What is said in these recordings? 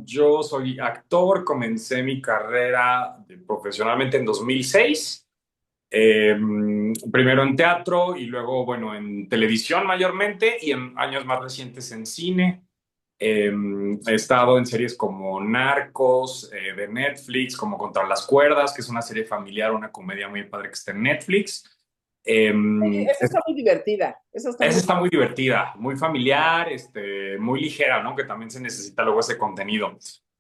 yo soy actor, comencé mi carrera profesionalmente en 2006, eh, primero en teatro y luego, bueno, en televisión mayormente y en años más recientes en cine. Eh, He estado en series como Narcos, de Netflix, como Contra las Cuerdas, que es una serie familiar, una comedia muy padre que está en Netflix. Eh, Esa está muy divertida. Esa está Esa muy. está muy divertida, muy familiar, muy ligera, ¿no? Que también se necesita luego ese contenido.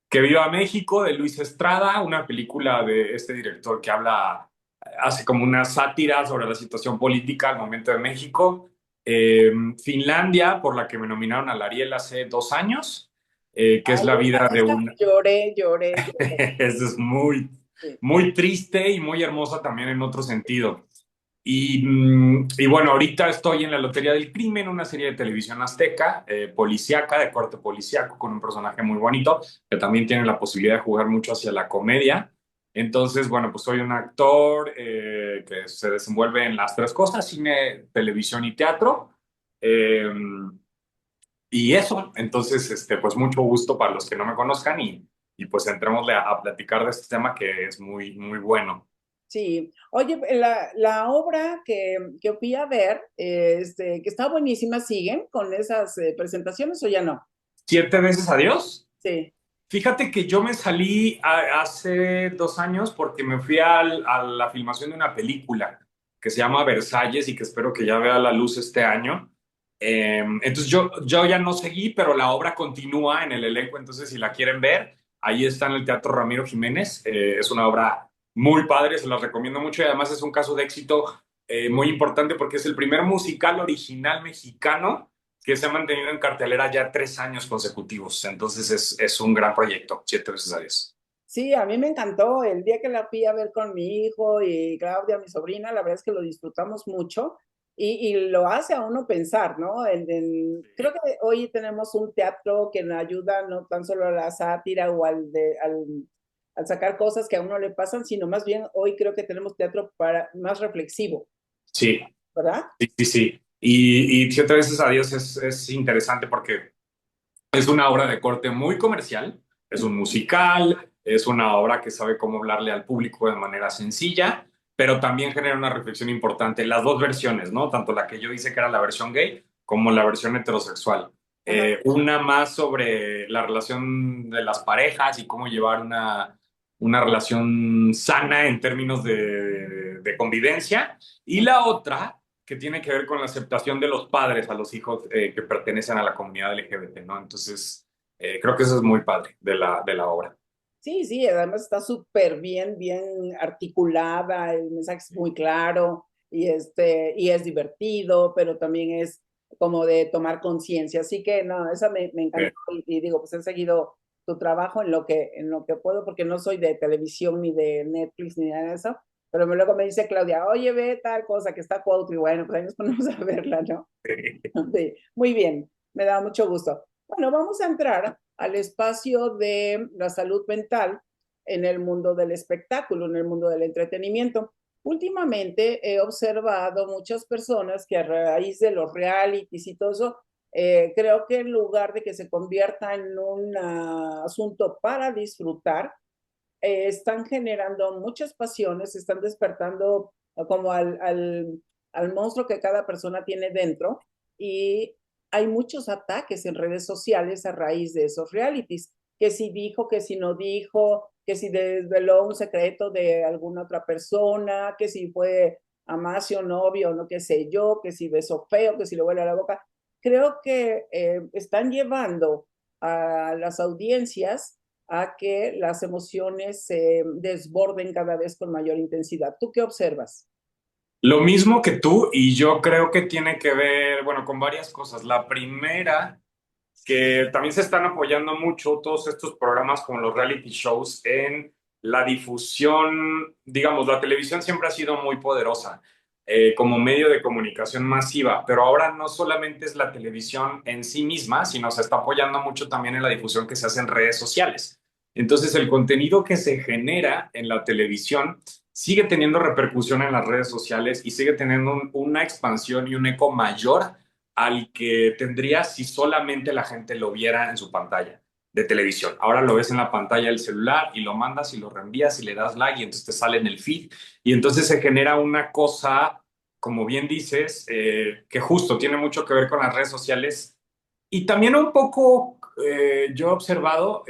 Que Viva México, de Luis Estrada, una película de este director que hace como una sátira sobre la situación política al momento de México. Finlandia, por la que me nominaron al Ariel hace 2 años, que es Ay, la vida de esa un... lloré, lloré, lloré. Eso es muy, Sí. muy triste y muy hermosa también en otro sentido. Y bueno, ahorita estoy en La Lotería del Crimen, una serie de televisión azteca, policíaca, de corte policíaco, con un personaje muy bonito, que también tiene la posibilidad de jugar mucho hacia la comedia. Entonces, bueno, pues soy un actor que se desenvuelve en las tres cosas, cine, televisión y teatro. Eh, y eso, entonces, pues mucho gusto para los que no me conozcan y pues entrémosle a platicar de este tema que es muy, muy bueno. Sí. Oye, la obra que fui a ver, que está buenísima, ¿siguen con esas presentaciones o ya no? 7 veces adiós. Sí. Fíjate que yo me salí hace 2 años porque me fui a la filmación de una película que se llama Versalles y que espero que ya vea la luz este año. Entonces yo ya no seguí, pero la obra continúa en el elenco, entonces si la quieren ver, ahí está en el Teatro Ramiro Jiménez. Es una obra muy padre, se la recomiendo mucho y además es un caso de éxito muy importante porque es el primer musical original mexicano que se ha mantenido en cartelera ya 3 años consecutivos. Entonces es un gran proyecto, 7 veces adiós. Sí, a mí me encantó el día que la fui a ver con mi hijo y Claudia, mi sobrina, la verdad es que lo disfrutamos mucho y lo hace a uno pensar, ¿no? Creo que hoy tenemos un teatro que nos ayuda no tan solo a la sátira o al sacar cosas que a uno le pasan, sino más bien hoy creo que tenemos teatro más reflexivo, Sí, ¿verdad? sí, sí, sí. Y 7 veces adiós es interesante porque es una obra de corte muy comercial, es un musical, es una obra que sabe cómo hablarle al público de manera sencilla, pero también genera una reflexión importante. Las dos versiones, ¿no? Tanto la que yo hice que era la versión gay como la versión heterosexual. Ajá. Una más sobre la relación de las parejas y cómo llevar una relación sana en términos de convivencia. Y la otra que tiene que ver con la aceptación de los padres a los hijos que pertenecen a la comunidad LGBT, ¿no? Entonces, creo que eso es muy padre de la obra. Sí, sí, además está súper bien, bien articulada, el mensaje es muy claro y es divertido, pero también es como de tomar conciencia. Así que no, esa me encantó y digo, pues he seguido tu trabajo en lo que puedo, porque no soy de televisión ni de Netflix ni nada de eso, pero luego me dice Claudia, oye, ve tal cosa que está Cuautla, y bueno, pues ahí nos ponemos a verla, ¿no? Sí, muy bien, me da mucho gusto. Bueno, vamos a entrar al espacio de la salud mental en el mundo del espectáculo, en el mundo del entretenimiento. Últimamente he observado muchas personas que a raíz de los realities y todo eso, creo que en lugar de que se convierta en un asunto para disfrutar, están generando muchas pasiones, están despertando como al monstruo que cada persona tiene dentro y hay muchos ataques en redes sociales a raíz de esos realities, que si dijo, que si no dijo, que si desveló un secreto de alguna otra persona, que si fue amasio, novio, no qué sé yo, que si besó feo, que si le huele a la boca. Creo que están llevando a las audiencias a que las emociones se desborden cada vez con mayor intensidad. ¿Tú qué observas? Lo mismo que tú, y yo creo que tiene que ver, bueno, con varias cosas. La primera, que también se están apoyando mucho todos estos programas como los reality shows en la difusión, digamos, la televisión siempre ha sido muy poderosa como medio de comunicación masiva, pero ahora no solamente es la televisión en sí misma, sino se está apoyando mucho también en la difusión que se hace en redes sociales. Entonces, el contenido que se genera en la televisión sigue teniendo repercusión en las redes sociales y sigue teniendo una expansión y un eco mayor al que tendría si solamente la gente lo viera en su pantalla. de televisión. Ahora lo ves en la pantalla del celular y lo mandas y lo reenvías y le das like y entonces te sale en el feed. Y entonces se genera una cosa, como bien dices, que justo tiene mucho que ver con las redes sociales. Y también un poco, yo he observado,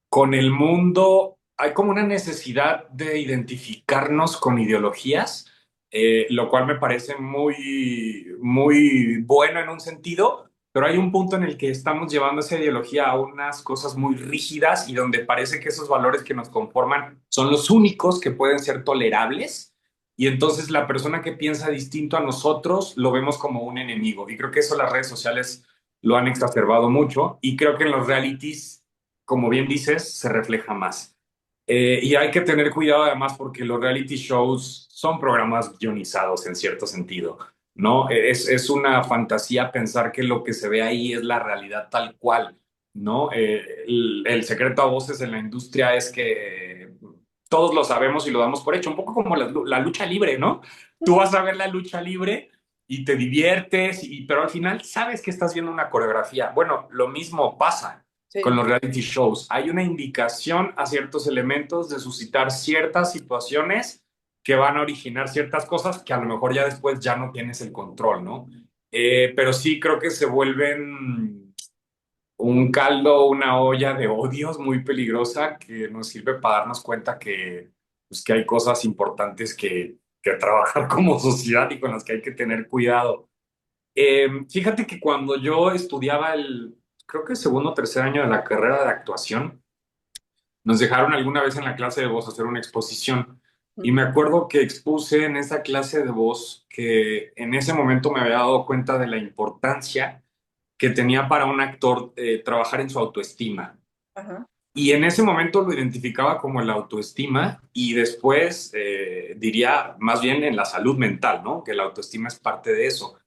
con el mundo, hay como una necesidad de identificarnos con ideologías, lo cual me parece muy, muy bueno en un sentido, pero hay un punto en el que estamos llevando esa ideología a unas cosas muy rígidas y donde parece que esos valores que nos conforman son los únicos que pueden ser tolerables. Y entonces la persona que piensa distinto a nosotros lo vemos como un enemigo. Y creo que eso las redes sociales lo han exacerbado mucho. Y creo que en los realities, como bien dices, se refleja más. Y hay que tener cuidado además porque los reality shows son programas guionizados en cierto sentido, ¿no? Es una fantasía pensar que lo que se ve ahí es la realidad tal cual, ¿no? El secreto a voces en la industria es que todos lo sabemos y lo damos por hecho, un poco como la lucha libre, ¿no? Tú vas a ver la lucha libre y te diviertes, pero al final sabes que estás viendo una coreografía. Bueno, lo mismo pasa con Sí. los reality shows. Hay una indicación a ciertos elementos de suscitar ciertas situaciones que van a originar ciertas cosas que a lo mejor ya después ya no tienes el control, ¿no? Pero sí creo que se vuelven un caldo, una olla de odios muy peligrosa que nos sirve para darnos cuenta que, pues, que hay cosas importantes que trabajar como sociedad y con las que hay que tener cuidado. Fíjate que cuando yo estudiaba creo que el segundo o tercer año de la carrera de actuación, nos dejaron alguna vez en la clase de voz hacer una exposición. Y me acuerdo que expuse en esa clase de voz que en ese momento me había dado cuenta de la importancia que tenía para un actor trabajar en su autoestima. Ajá. Y en ese momento lo identificaba como la autoestima y después diría más bien en la salud mental, ¿no? Que la autoestima es parte de eso.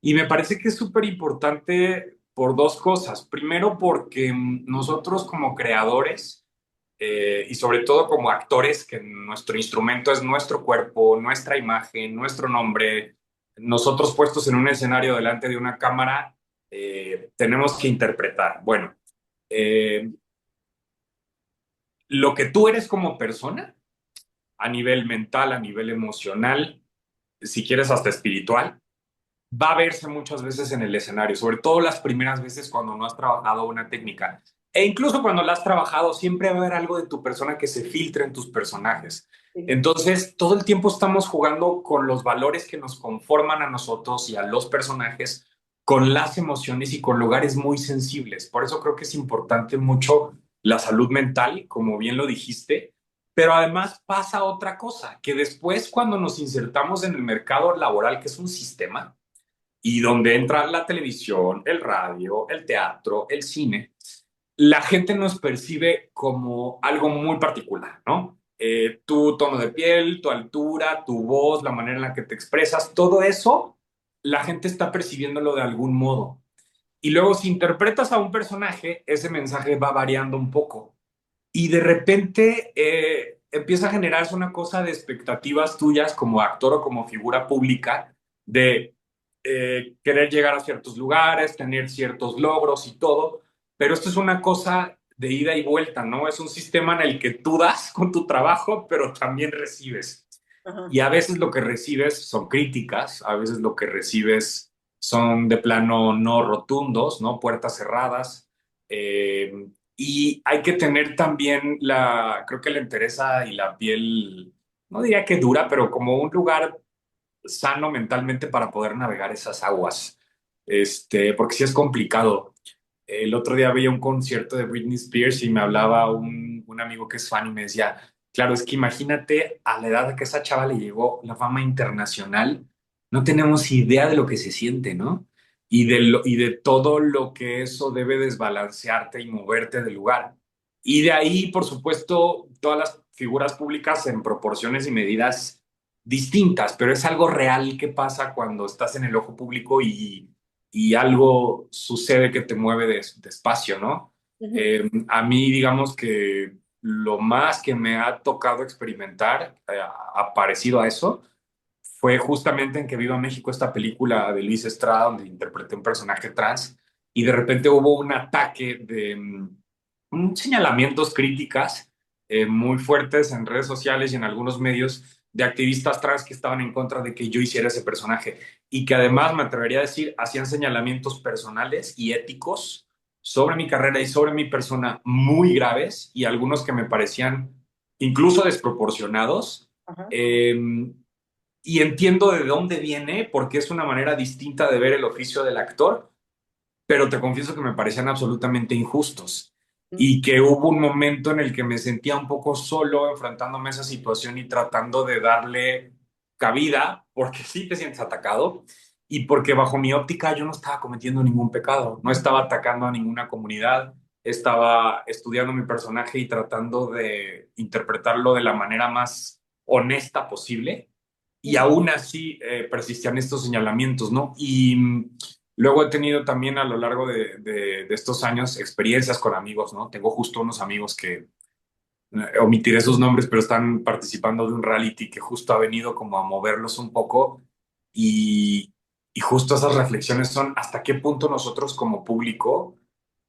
Y me parece que es súper importante por dos cosas. Primero, porque nosotros como creadores y sobre todo como actores, que nuestro instrumento es nuestro cuerpo, nuestra imagen, nuestro nombre, nosotros puestos en un escenario delante de una cámara, tenemos que interpretar. Bueno, eh, lo que tú eres como persona, a nivel mental, a nivel emocional, si quieres hasta espiritual, va a verse muchas veces en el escenario, sobre todo las primeras veces cuando no has trabajado una técnica. E incluso cuando la has trabajado, siempre va a haber algo de tu persona que se filtra en tus personajes. Sí. Entonces, todo el tiempo estamos jugando con los valores que nos conforman a nosotros y a los personajes, con las emociones y con lugares muy sensibles. Por eso creo que es importante mucho la salud mental, como bien lo dijiste, pero además pasa otra cosa, que después cuando nos insertamos en el mercado laboral, que es un sistema, y donde entra la televisión, el radio, el teatro, el cine, la gente nos percibe como algo muy particular, ¿no? Tu tono de piel, tu altura, tu voz, la manera en la que te expresas, todo eso, la gente está percibiéndolo de algún modo. Y luego si interpretas a un personaje, ese mensaje va variando un poco. Y de repente empieza a generarse una cosa de expectativas tuyas como actor o como figura pública, de querer llegar a ciertos lugares, tener ciertos logros y todo, pero esto es una cosa de ida y vuelta, ¿no? Es un sistema en el que tú das con tu trabajo, pero también recibes. Ajá. Y a veces lo que recibes son críticas, a veces lo que recibes son de plano no rotundos, ¿no? Puertas cerradas. Y hay que tener también creo que la entereza y la piel, no diría que dura, pero como un lugar sano mentalmente para poder navegar esas aguas. Porque sí es complicado. El otro día veía un concierto de Britney Spears y me hablaba un amigo que es fan y me decía, claro, es que imagínate a la edad que esa chava le llegó la fama internacional, no tenemos idea de lo que se siente, ¿no? Y de todo lo que eso debe desbalancearte y moverte del lugar. Y de ahí, por supuesto, todas las figuras públicas en proporciones y medidas distintas, pero es algo real que pasa cuando estás en el ojo público y algo sucede que te mueve despacio, ¿no? Ujú. A mí, digamos que lo más que me ha tocado experimentar, parecido a eso, fue justamente en Que Viva México, esta película de Luis Estrada, donde interpreté un personaje trans. y de repente hubo un ataque de señalamientos, críticas muy fuertes en redes sociales y en algunos medios de activistas trans que estaban en contra de que yo hiciera ese personaje y que además me atrevería a decir hacían señalamientos personales y éticos sobre mi carrera y sobre mi persona muy graves y algunos que me parecían incluso desproporcionados. Ajá. Eh, y entiendo de dónde viene porque es una manera distinta de ver el oficio del actor, pero te confieso que me parecían absolutamente injustos y que hubo un momento en el que me sentía un poco solo enfrentándome a esa situación y tratando de darle cabida, porque sí te sientes atacado y porque bajo mi óptica yo no estaba cometiendo ningún pecado, no estaba atacando a ninguna comunidad, estaba estudiando mi personaje y tratando de interpretarlo de la manera más honesta posible. Y aún así persistían estos señalamientos, ¿no? Y luego he tenido también a lo largo de estos años experiencias con amigos, ¿no? Tengo justo unos amigos que omitiré sus nombres, pero están participando de un reality que justo ha venido como a moverlos un poco y, y justo esas reflexiones son hasta qué punto nosotros como público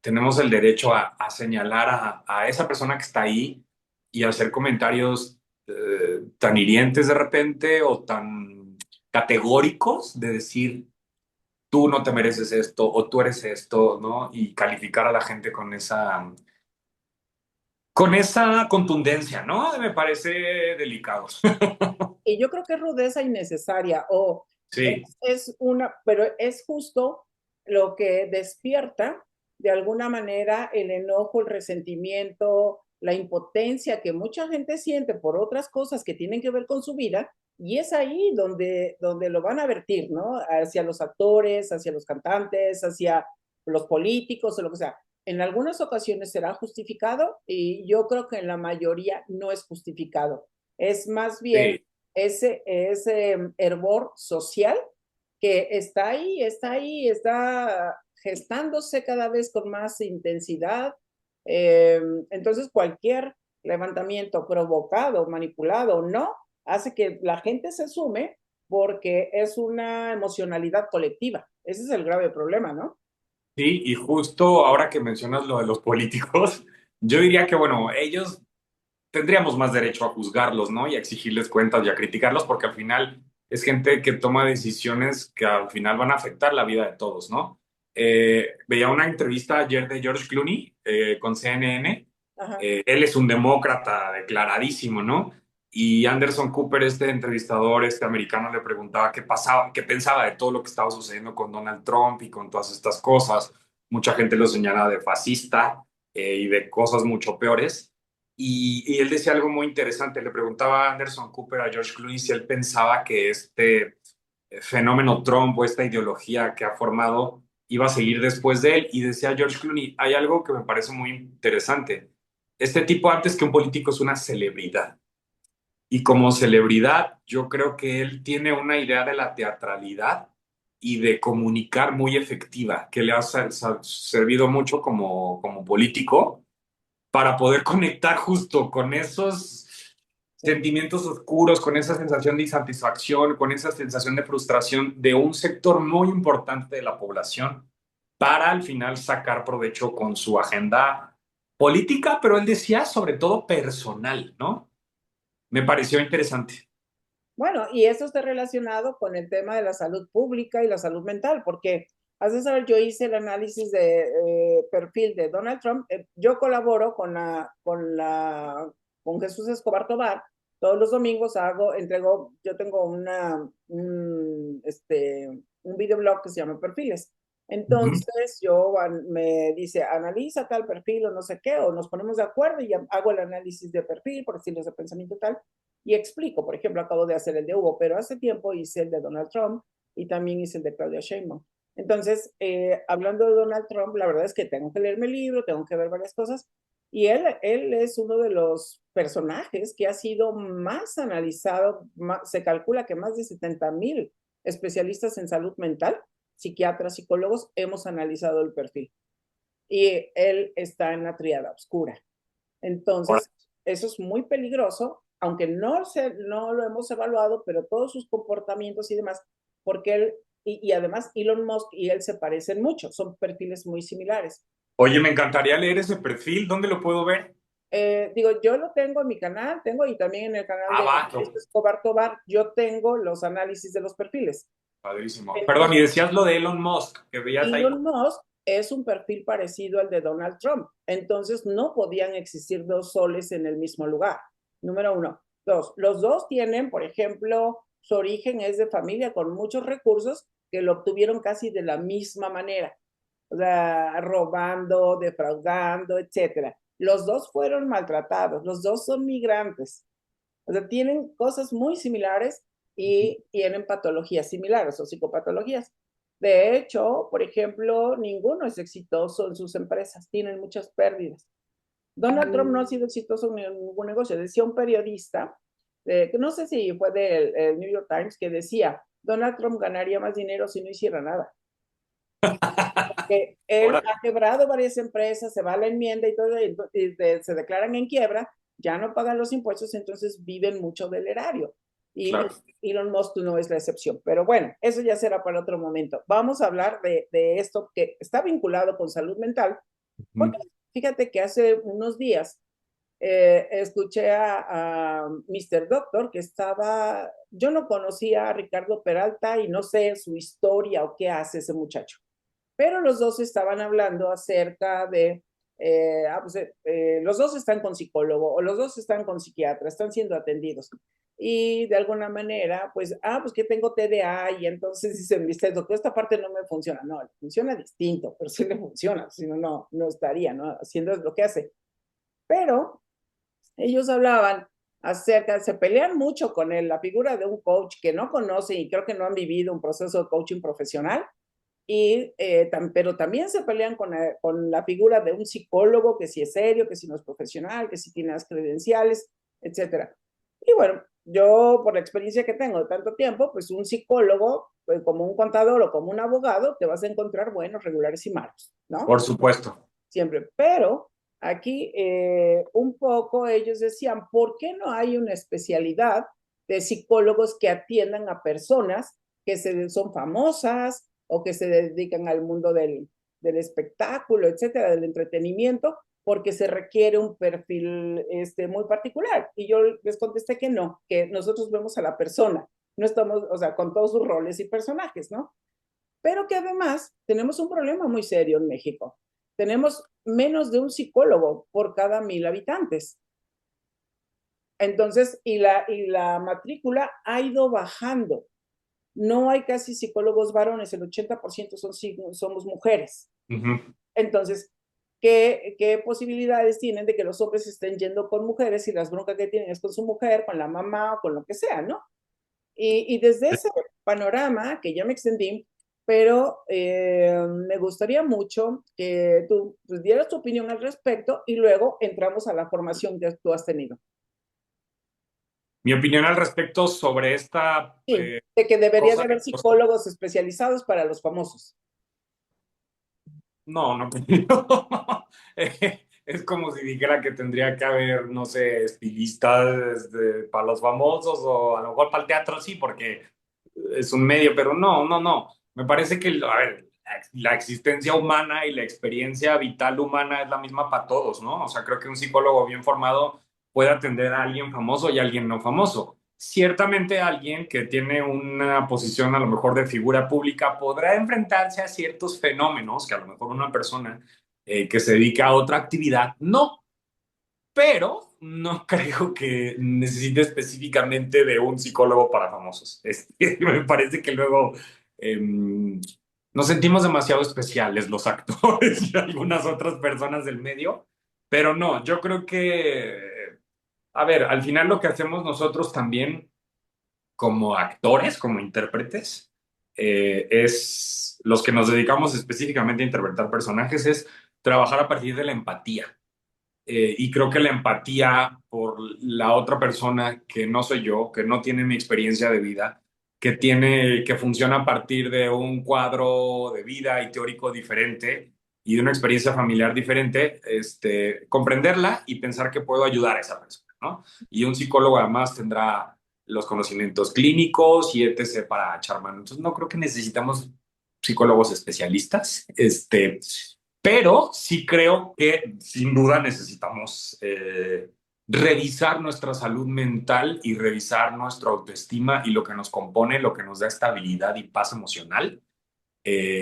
tenemos el derecho a señalar a esa persona que está ahí y hacer comentarios tan hirientes de repente o tan categóricos de decir tú no te mereces esto o tú eres esto, ¿no? Y calificar a la gente con esa contundencia, ¿no? Me parece delicado. Y yo creo que es rudeza innecesaria o Sí, es una, pero es justo lo que despierta de alguna manera el enojo, el resentimiento, la impotencia que mucha gente siente por otras cosas que tienen que ver con su vida. Y es ahí donde lo van a vertir, ¿no? Hacia los actores, hacia los cantantes, hacia los políticos o lo que sea. En algunas ocasiones será justificado y yo creo que en la mayoría no es justificado. Es más bien sí. ese hervor social que está ahí, está gestándose cada vez con más intensidad. Entonces, cualquier levantamiento provocado, manipulado o no, hace que la gente se sume porque es una emocionalidad colectiva. Ese es el grave problema, ¿no? Sí, y justo ahora que mencionas lo de los políticos, yo diría que, bueno, ellos tendríamos más derecho a juzgarlos, ¿no? Y a exigirles cuentas y a criticarlos, porque al final es gente que toma decisiones que al final van a afectar la vida de todos, ¿no? Veía una entrevista ayer de George Clooney con CNN. Ajá. Él es un demócrata declaradísimo, ¿no? Y Anderson Cooper, este entrevistador, este americano, le preguntaba qué pasaba, qué pensaba de todo lo que estaba sucediendo con Donald Trump y con todas estas cosas. Mucha gente lo señala de fascista y de cosas mucho peores. Y él decía algo muy interesante. Le preguntaba a Anderson Cooper a George Clooney si él pensaba que este fenómeno Trump o esta ideología que ha formado iba a seguir después de él. Y decía George Clooney, hay algo que me parece muy interesante. Este tipo antes que un político es una celebridad. Y como celebridad, yo creo que él tiene una idea de la teatralidad y de comunicar muy efectiva, que le ha servido mucho como político para poder conectar justo con esos sentimientos oscuros, con esa sensación de insatisfacción, con esa sensación de frustración de un sector muy importante de la población, para al final sacar provecho con su agenda política, pero él decía sobre todo personal, ¿no? Me pareció interesante. Bueno, y eso está relacionado con el tema de la salud pública y la salud mental, porque, hace saber, yo hice el análisis de perfil de Donald Trump. Yo colaboro con Jesús Escobar Tobar. Todos los domingos yo tengo un videoblog que se llama Perfiles. Ujú. Entonces me dice, analiza tal perfil o no sé qué, o nos ponemos de acuerdo y hago el análisis de perfil por estilos de pensamiento tal y explico. Por ejemplo, acabo de hacer el de Hugo, pero hace tiempo hice el de Donald Trump y también hice el de Claudia Sheinbaum. Entonces, hablando de Donald Trump, la verdad es que tengo que leerme el libro, tengo que ver varias cosas, y él es uno de los personajes que ha sido más analizado. Se calcula que más de 70,000 especialistas en salud mental, psiquiatras, psicólogos, hemos analizado el perfil. Y él está en la tríada oscura. Ahora, Entonces, eso es muy peligroso, aunque no lo hemos evaluado, pero todos sus comportamientos y demás, porque él y además Elon Musk y él se parecen mucho, son perfiles muy similares. Oye, me encantaría leer ese perfil. ¿Dónde lo puedo ver? Digo, yo lo tengo en mi canal, tengo y también en el canal Ah, de va, Escobar Tobar, yo tengo los análisis de los perfiles. padrísimo. Perdón, y Entonces, decías lo de Elon Musk, que veías ahí. Elon Musk es un perfil parecido al de Donald Trump. Entonces, no podían existir dos soles en el mismo lugar. Número uno. Dos, los dos tienen, por ejemplo, su origen es de familia con muchos recursos que lo obtuvieron casi de la misma manera. O sea, robando, defraudando, etcétera. Los dos fueron maltratados, los dos son migrantes. O sea, tienen cosas muy similares y tienen patologías similares o psicopatologías. De hecho, por ejemplo, ninguno es exitoso en sus empresas, tienen muchas pérdidas. Donald Trump no ha sido exitoso en ningún negocio. Decía un periodista, que no sé si fue del New York Times, que decía, Donald Trump ganaría más dinero si no hiciera nada. Que él Ahora, ha quebrado varias empresas, se va a la enmienda y todo, y se declaran en quiebra, ya no pagan los impuestos, entonces viven mucho del erario. Y claro. Elon Musk no es la excepción. Pero bueno, eso ya será para otro momento. Vamos a hablar de esto que está vinculado con salud mental, porque fíjate que hace unos días escuché a Mr. Doctor que estaba, yo no conocía a Ricardo Peralta y no sé su historia o qué hace ese muchacho, pero los dos estaban hablando acerca de, los dos están con psicólogo o los dos están con psiquiatra, están siendo atendidos. Y de alguna manera, pues, pues que tengo TDA y entonces dicen, viste, doctor, esta parte no me funciona. No, funciona distinto, pero sí le funciona, si no, no estaría, ¿no? Haciendo lo que hace. Pero ellos hablaban acerca, se pelean mucho con él, la figura de un coach que no conoce y creo que no han vivido un proceso de coaching profesional, pero también se pelean con la figura de un psicólogo que si es serio, que si no es profesional, que si tiene las credenciales, etcétera. Y bueno, yo por la experiencia que tengo de tanto tiempo, pues un psicólogo, pues como un contador o como un abogado, te vas a encontrar buenos, regulares y malos, ¿no? Por supuesto. Siempre. Pero aquí un poco ellos decían, ¿por qué no hay una especialidad de psicólogos que atiendan a personas que son famosas o que se dedican al mundo del espectáculo, etcétera, del entretenimiento, porque se requiere un perfil muy particular? Y yo les contesté que no, que nosotros vemos a la persona, no estamos, o sea, con todos sus roles y personajes, ¿no? Pero que además tenemos un problema muy serio en México. Tenemos menos de un psicólogo por cada 1,000 habitantes. Entonces, y la matrícula ha ido bajando. No hay casi psicólogos varones, el 80% somos mujeres. Entonces, ¿qué posibilidades tienen de que los hombres estén yendo con mujeres y las broncas que tienen es con su mujer, con la mamá o con lo que sea, ¿no? Y desde ese panorama, que ya me extendí, pero me gustaría mucho que tú pues, dieras tu opinión al respecto y luego entramos a la formación que tú has tenido. Mi opinión al respecto sobre esta Sí, de que debería de cosa. haber psicólogos especializados para los famosos. No, no creo. Es como si dijera que tendría que haber, no sé, estilistas para los famosos o a lo mejor para el teatro sí, porque es un medio, pero no, no, no. Me parece que, a ver, la existencia humana y la experiencia vital humana es la misma para todos, ¿no? O sea, creo que un psicólogo bien formado puede atender a alguien famoso y a alguien no famoso. Ciertamente alguien que tiene una posición a lo mejor de figura pública podrá enfrentarse a ciertos fenómenos que a lo mejor una persona que se dedica a otra actividad no, pero no creo que necesite específicamente de un psicólogo para famosos. Me parece que luego nos sentimos demasiado especiales los actores y algunas otras personas del medio, pero no, yo creo que, a ver, al final lo que hacemos nosotros también como actores, como intérpretes, es los que nos dedicamos específicamente a interpretar personajes, es trabajar a partir de la empatía. Y creo que la empatía por la otra persona que no soy yo, que no tiene mi experiencia de vida, que funciona a partir de un cuadro de vida y teórico diferente y de una experiencia familiar diferente, comprenderla y pensar que puedo ayudar a esa persona, ¿no? Y un psicólogo además tendrá los conocimientos clínicos y etc. para echar mano. Entonces, no creo que necesitamos psicólogos especialistas, pero sí creo que sin duda necesitamos revisar nuestra salud mental y revisar nuestra autoestima y lo que nos compone, lo que nos da estabilidad y paz emocional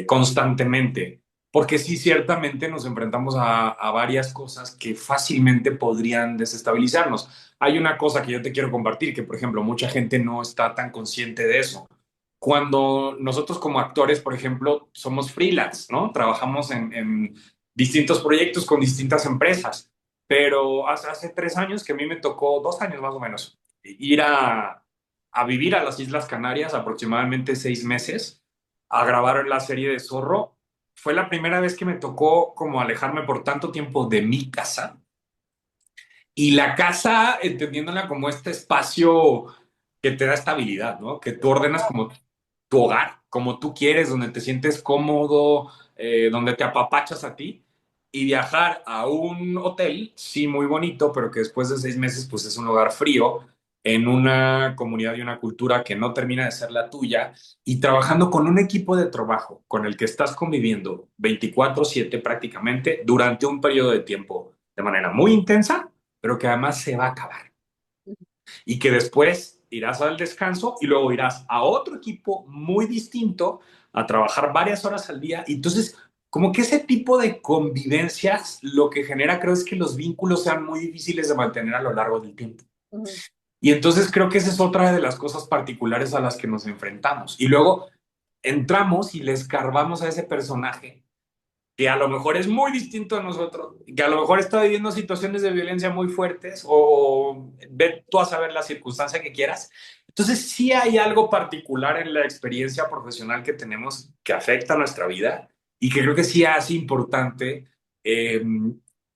constantemente, porque sí, ciertamente nos enfrentamos a varias cosas que fácilmente podrían desestabilizarnos. Hay una cosa que yo te quiero compartir, que por ejemplo mucha gente no está tan consciente de eso. Cuando nosotros como actores, por ejemplo, somos freelance, ¿no? Trabajamos en distintos proyectos con distintas empresas, pero hace 3 años que a mí me tocó, 2 años más o menos, ir a vivir a las Islas Canarias aproximadamente 6 meses a grabar la serie de Zorro. Fue la primera vez que me tocó como alejarme por tanto tiempo de mi casa y la casa entendiéndola como este espacio que te da estabilidad, ¿no? Que tú ordenas como tu hogar, como tú quieres, donde te sientes cómodo, donde te apapachas a ti. Y viajar a un hotel, sí, muy bonito, pero que después de 6 meses, pues es un lugar frío, en una comunidad y una cultura que no termina de ser la tuya, y trabajando con un equipo de trabajo con el que estás conviviendo 24/7 prácticamente durante un periodo de tiempo de manera muy intensa, pero que además se va a acabar y que después irás al descanso y luego irás a otro equipo muy distinto a trabajar varias horas al día. Y entonces, como que ese tipo de convivencias lo que genera, creo, es que los vínculos sean muy difíciles de mantener a lo largo del tiempo. Ujú. Y entonces creo que esa es otra de las cosas particulares a las que nos enfrentamos. Y luego entramos y le escarbamos a ese personaje que a lo mejor es muy distinto a nosotros, que a lo mejor está viviendo situaciones de violencia muy fuertes o ve tú a saber la circunstancia que quieras. Entonces sí hay algo particular en la experiencia profesional que tenemos que afecta a nuestra vida y que creo que sí hace importante eh,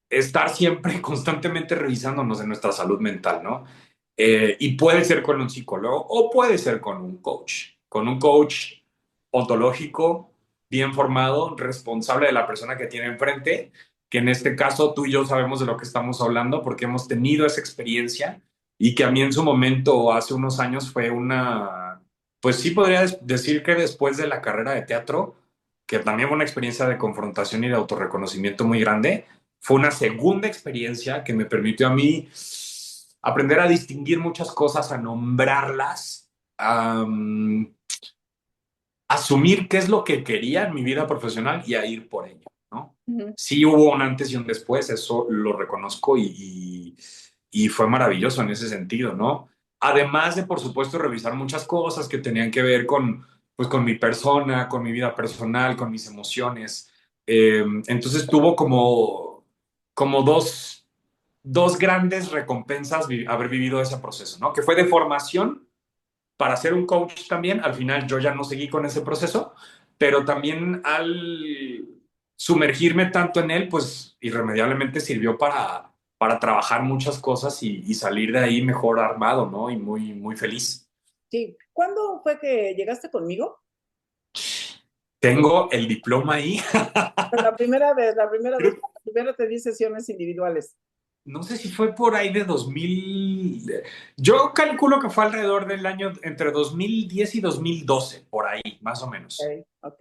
estar siempre constantemente revisándonos de nuestra salud mental, ¿no? Y puede ser con un psicólogo o puede ser con un coach ontológico bien formado, responsable de la persona que tiene enfrente, que en este caso tú y yo sabemos de lo que estamos hablando porque hemos tenido esa experiencia y que a mí en su momento, hace unos años, fue una, pues sí podría decir que después de la carrera de teatro, que también fue una experiencia de confrontación y de autorreconocimiento muy grande, fue una segunda experiencia que me permitió a mí aprender a distinguir muchas cosas, a nombrarlas, a asumir qué es lo que quería en mi vida profesional y a ir por ello, ¿no? Ujú. Sí hubo un antes y un después, eso lo reconozco y fue maravilloso en ese sentido, ¿no? Además de, por supuesto, revisar muchas cosas que tenían que ver con, pues, con mi persona, con mi vida personal, con mis emociones. Entonces tuvo como dos grandes recompensas haber vivido ese proceso, ¿no? Que fue de formación para ser un coach también, al final yo ya no seguí con ese proceso, pero también al sumergirme tanto en él, pues irremediablemente sirvió para trabajar muchas cosas y salir de ahí mejor armado, ¿no? Y muy, muy feliz. Sí. ¿Cuándo fue que llegaste conmigo? Tengo el diploma ahí. La primera vez, Creo- primero te di sesiones individuales. No sé si fue por ahí de 2000. Yo calculo que fue alrededor del año entre 2010 y 2012, por ahí, más o menos. Ok, ok.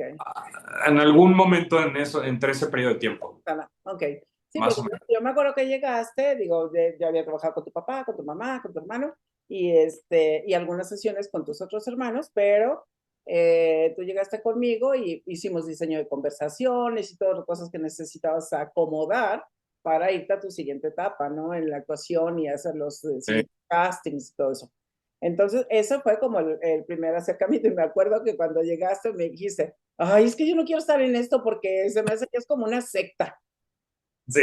En algún momento en eso, entre ese periodo de tiempo, Ok. Sí, más porque o menos. yo me acuerdo que llegaste, digo, ya había trabajado con tu papá, con tu mamá, con tu hermano, y algunas sesiones con tus otros hermanos, pero tú llegaste conmigo y hicimos diseño de conversaciones y todas las cosas que necesitabas acomodar para irte a tu siguiente etapa, ¿no? En la actuación y hacer los siguientes castings y todo eso. Entonces, eso fue como el primer acercamiento. Y me acuerdo que cuando llegaste me dijiste, ay, es que yo no quiero estar en esto porque se me hace que es como una secta. Sí,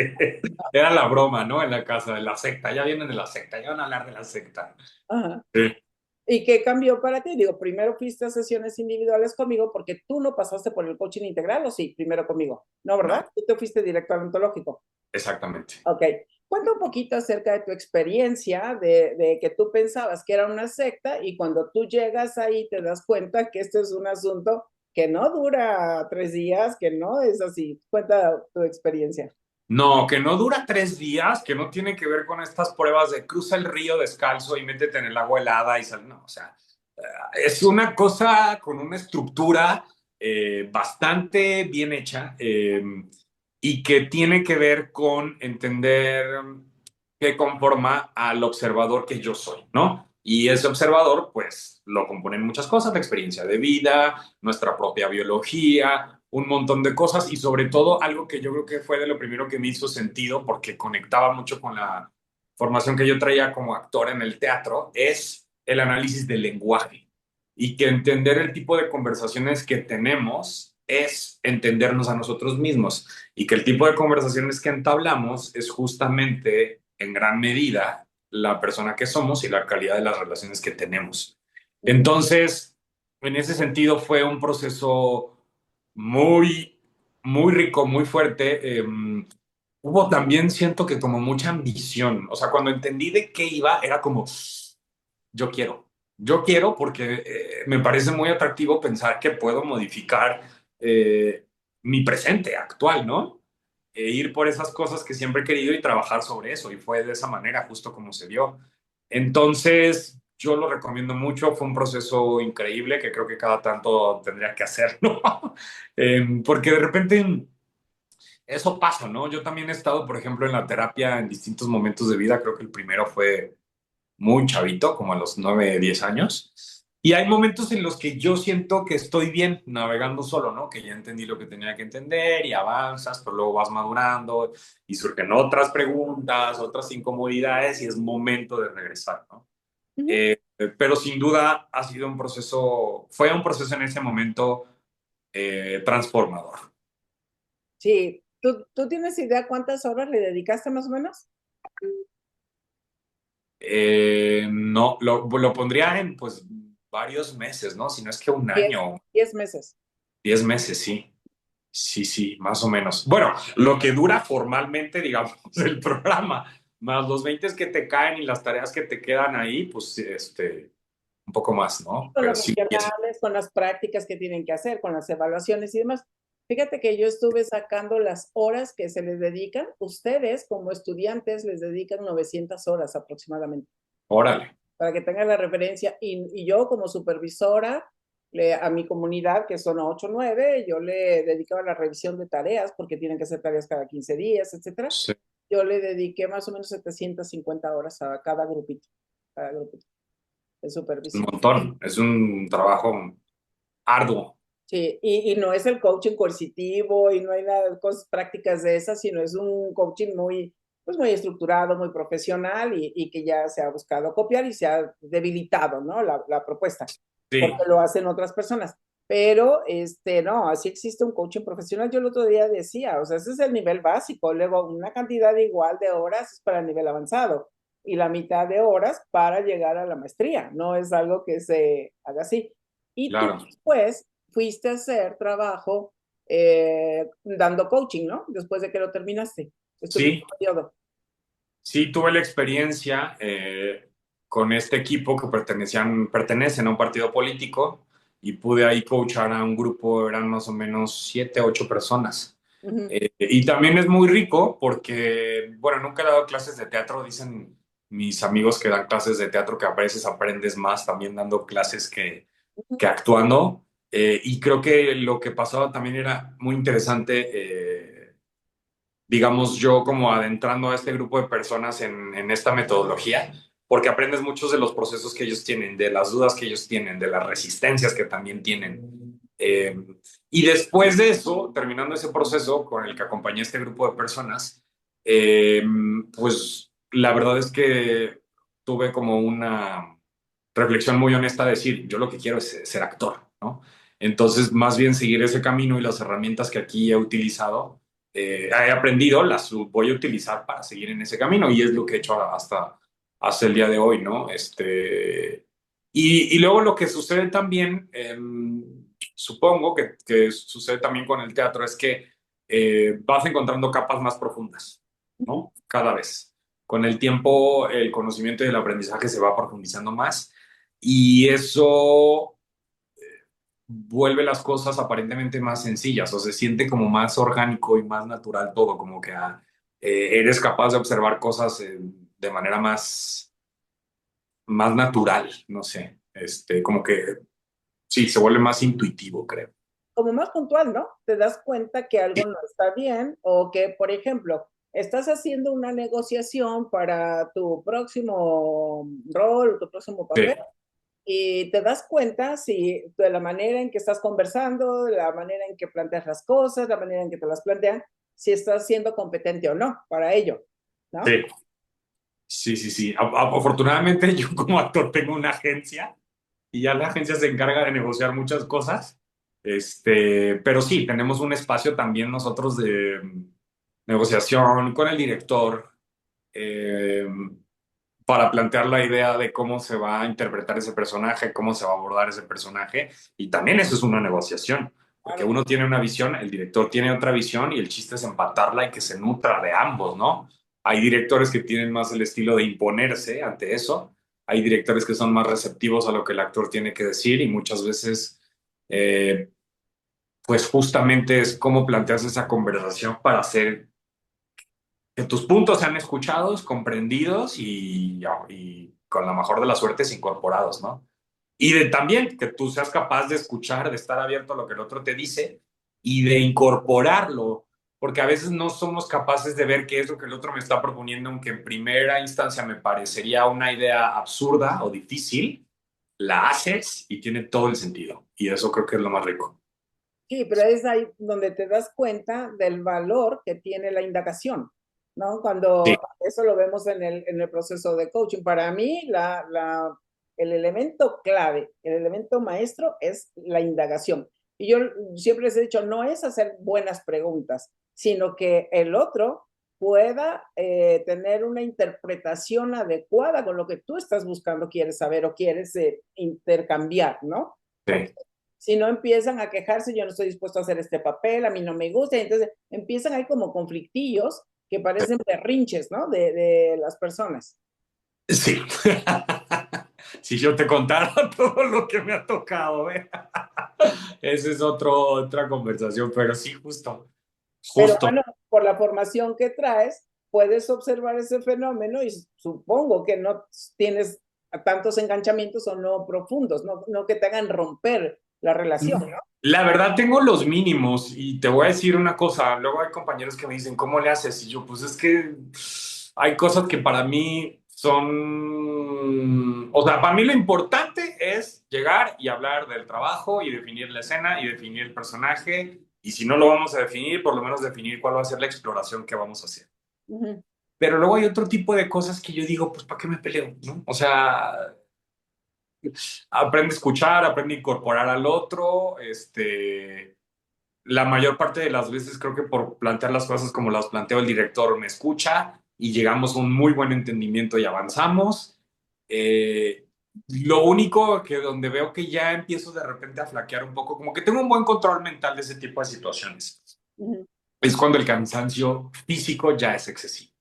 era la broma, ¿no? En la casa de la secta, ya vienen de la secta, ya van a hablar de la secta. Ajá. Sí, ¿Y qué cambió para ti? Digo, primero fuiste a sesiones individuales conmigo porque tú no pasaste por el coaching integral, ¿o sí? Primero conmigo. ¿No, no, verdad? Tú te fuiste directo al ontológico. exactamente. Ok. Cuenta un poquito acerca de tu experiencia, de que tú pensabas que era una secta y cuando tú llegas ahí te das cuenta que este es un asunto que no dura 3 días, que no es así. Cuenta tu experiencia. No, que no dura 3 días, que no tiene que ver con estas pruebas de cruza el río descalzo y métete en el agua helada y sal. No, o sea, es una cosa con una estructura bastante bien hecha y que tiene que ver con entender qué conforma al observador que yo soy, ¿no? Y ese observador, pues, lo componen muchas cosas, la experiencia de vida, nuestra propia biología, un montón de cosas y sobre todo algo que yo creo que fue de lo primero que me hizo sentido porque conectaba mucho con la formación que yo traía como actor en el teatro, es el análisis del lenguaje y que entender el tipo de conversaciones que tenemos es entendernos a nosotros mismos y que el tipo de conversaciones que entablamos es justamente en gran medida la persona que somos y la calidad de las relaciones que tenemos. Ujú. Entonces, en ese sentido fue un proceso muy, muy rico, muy fuerte. Hubo también, siento que como mucha ambición. O sea, cuando entendí de qué iba, era como, yo quiero. Yo quiero porque me parece muy atractivo pensar que puedo modificar mi presente actual, ¿no? Ir por esas cosas que siempre he querido y trabajar sobre eso. Y fue de esa manera, justo como se dio. Entonces, yo lo recomiendo mucho. Fue un proceso increíble que creo que cada tanto tendría que hacer, ¿no? Porque de repente eso pasa, ¿no? Yo también he estado, por ejemplo, en la terapia en distintos momentos de vida. Creo que el primero fue muy chavito, como a los 9 10 años. Y hay momentos en los que yo siento que estoy bien navegando solo, ¿no? Que ya entendí lo que tenía que entender y avanzas, pero luego vas madurando y surgen otras preguntas, otras incomodidades y es momento de regresar, ¿no? Ujú. Eh, pero sin duda ha sido un proceso, fue un proceso en ese momento transformador. Sí, ¿tú tienes idea cuántas horas le dedicaste más o menos? No, lo pondría en pues varios meses, ¿no? Si no es que un Diez, año, 10 meses. 10 meses, sí. Sí, sí, más o menos. Bueno, lo que dura formalmente, digamos, el programa, más los 20 que te caen y las tareas que te quedan ahí, pues un poco más, ¿no? Con Pero los sí, regionales, con las prácticas que tienen que hacer, con las evaluaciones y demás. Fíjate que yo estuve sacando las horas que se les dedican. Ustedes, como estudiantes, les dedican 900 horas aproximadamente, órale. para que tengan la referencia. Y yo, como supervisora, a mi comunidad, que son 8 o 9, yo le dedicaba la revisión de tareas, porque tienen que hacer tareas cada 15 días, etcétera. Sí, Yo le dediqué más o menos 750 horas a cada grupito de un supervisión. montón. Es un trabajo arduo. Sí, y no es el coaching coercitivo y no hay nada de cosas prácticas de esas, sino es un coaching muy, pues muy estructurado, muy profesional y que ya se ha buscado copiar y se ha debilitado, ¿no? La propuesta, porque Sí, lo hacen otras personas. Pero, no, así existe un coaching profesional. Yo el otro día decía, o sea, ese es el nivel básico, luego una cantidad igual de horas es para el nivel avanzado y la mitad de horas para llegar a la maestría, no es algo que se haga así. Y tú claro. después fuiste a hacer trabajo dando coaching, ¿no? Después de que lo terminaste. Estuviste Sí, un periodo. sí tuve la experiencia con este equipo que pertenecen a un partido político y pude ahí coachar a un grupo, eran más o menos 7, 8 personas. Ujú, Y también es muy rico porque, bueno, nunca he dado clases de teatro, dicen mis amigos que dan clases de teatro que a veces aprendes más también dando clases que ujú, actuando. Y creo que lo que pasaba también era muy interesante, digamos, yo como adentrando a este grupo de personas en esta metodología, porque aprendes muchos de los procesos que ellos tienen, de las dudas que ellos tienen, de las resistencias que también tienen. Y después de eso, terminando ese proceso con el que acompañé a este grupo de personas, eh, pues la verdad es que tuve como una reflexión muy honesta de decir, yo lo que quiero es ser actor, ¿no? Entonces, más bien seguir ese camino y las herramientas que aquí he utilizado, he aprendido, las voy a utilizar para seguir en ese camino y es lo que he hecho hasta el día de hoy, ¿no? Y luego lo que sucede también, supongo que sucede también con el teatro, es que vas encontrando capas más profundas, ujú. ¿no? Cada vez. Con el tiempo, el conocimiento y el aprendizaje se va profundizando más y eso vuelve las cosas aparentemente más sencillas o se siente como más orgánico y más natural todo, como que eres capaz de observar cosas de manera más natural, no sé, como que sí, se vuelve más intuitivo, creo. Como más puntual, ¿no? Te das cuenta que algo Sí, no está bien o que, por ejemplo, estás haciendo una negociación para tu próximo rol, tu próximo papel, sí, y te das cuenta si de la manera en que estás conversando, de la manera en que planteas las cosas, la manera en que te las plantean, si estás siendo competente o no para ello, ¿no? sí, sí, sí, sí. Afortunadamente yo como actor tengo una agencia y ya la agencia se encarga de negociar muchas cosas. Pero sí, tenemos un espacio también nosotros de negociación con el director eh, para plantear la idea de cómo se va a interpretar ese personaje, cómo se va a abordar ese personaje. Y también eso es una negociación, porque Claro. uno tiene una visión, el director tiene otra visión y el chiste es empatarla y que se nutra de ambos, ¿no? Hay directores que tienen más el estilo de imponerse ante eso, hay directores que son más receptivos a lo que el actor tiene que decir y muchas veces, eh, pues justamente es cómo planteas esa conversación para hacer que tus puntos sean escuchados, comprendidos y con la mejor de las suertes incorporados, ¿no? Y de también que tú seas capaz de escuchar, de estar abierto a lo que el otro te dice y de incorporarlo, porque a veces no somos capaces de ver qué es lo que el otro me está proponiendo, aunque en primera instancia me parecería una idea absurda o difícil, la haces y tiene todo el sentido. Y eso creo que es lo más rico. Sí, pero es ahí donde te das cuenta del valor que tiene la indagación, ¿no? Sí, Cuando eso lo vemos en el proceso de coaching. Para mí, el elemento clave, el elemento maestro es la indagación. Y yo siempre les he dicho, no es hacer buenas preguntas, sino que el otro pueda tener una interpretación adecuada con lo que tú estás buscando, quieres saber o quieres intercambiar, ¿no? Porque sí. si no empiezan a quejarse, yo no estoy dispuesto a hacer este papel, a mí no me gusta, y entonces empiezan ahí como conflictillos que parecen berrinches, ¿no? De las personas. Sí. Si yo te contara todo lo que me ha tocado, ¿eh? Esa es otra conversación, pero sí, justo, Pero justo. bueno, por la formación que traes, puedes observar ese fenómeno y supongo que no tienes tantos enganchamientos o no profundos, no que te hagan romper la relación, ¿no? La verdad tengo los mínimos y te voy a decir una cosa, luego hay compañeros que me dicen, ¿cómo le haces? Y yo, pues es que hay cosas que para mí son, o sea, para mí lo importante es llegar y hablar del trabajo y definir la escena y definir el personaje y si no lo vamos a definir, por lo menos definir cuál va a ser la exploración que vamos a hacer. Uh -huh. Pero luego hay otro tipo de cosas que yo digo, pues ¿para qué me peleo? ¿No? O sea, aprende a escuchar, aprende a incorporar al otro, la mayor parte de las veces creo que por plantear las cosas como las planteó el director me escucha y llegamos a un muy buen entendimiento y avanzamos. Eh, lo único que donde veo que ya empiezo de repente a flaquear un poco, como que tengo un buen control mental de ese tipo de situaciones, Uh -huh. es cuando el cansancio físico ya es excesivo.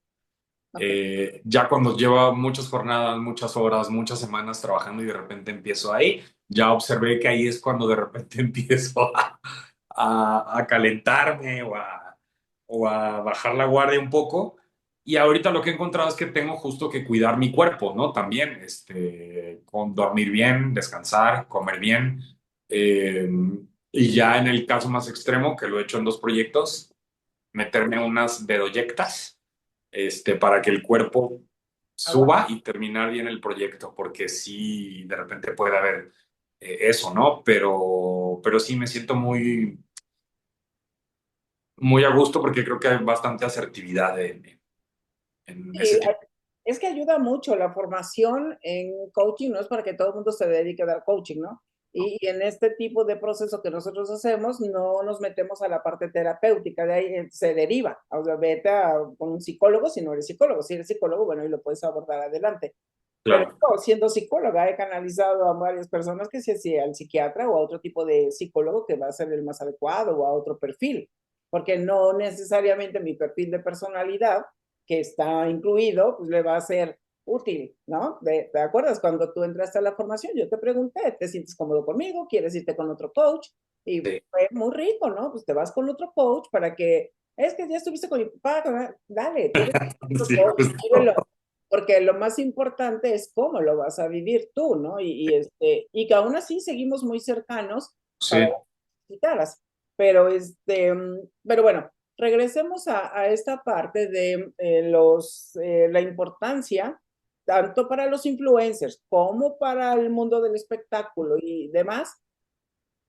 Okay. Ya cuando lleva muchas jornadas, muchas horas, muchas semanas trabajando y de repente empiezo ahí, ya observé que ahí es cuando de repente empiezo a calentarme o a bajar la guardia un poco. Y ahorita lo que he encontrado es que tengo justo que cuidar mi cuerpo, ¿no? También, con dormir bien, descansar, comer bien. eh, y ya en el caso más extremo, que lo he hecho en dos proyectos, meterme unas bedoyectas, para que el cuerpo Agua. suba y terminar bien el proyecto, porque sí, de repente puede haber eso, ¿no? Pero sí me siento muy a gusto porque creo que hay bastante asertividad en ese Sí, tipo. es que ayuda mucho la formación en coaching, no es para que todo el mundo se dedique a dar coaching, ¿no? Y en este tipo de proceso que nosotros hacemos, no nos metemos a la parte terapéutica, de ahí se deriva. O sea, con un psicólogo si no eres psicólogo. Si eres psicólogo, bueno, y lo puedes abordar adelante. Pero Claro, yo, siendo psicóloga, he canalizado a varias personas que se hacía al psiquiatra o a otro tipo de psicólogo que va a ser el más adecuado o a otro perfil, porque no necesariamente mi perfil de personalidad que está incluido, pues le va a ser útil, ¿no? ¿Te acuerdas cuando tú entraste a la formación? Yo te pregunté, ¿te sientes cómodo conmigo? ¿Quieres irte con otro coach? Y sí, fue muy rico, ¿no? Pues te vas con otro coach para que es que ya estuviste con mi papá, dale, tienes Sí, todo, justo. vívelo, porque lo más importante es cómo lo vas a vivir tú, ¿no? Y que aún así seguimos muy cercanos para Sí. visitarlas. Pero, pero bueno, regresemos a esta parte de la importancia, tanto para los influencers como para el mundo del espectáculo y demás.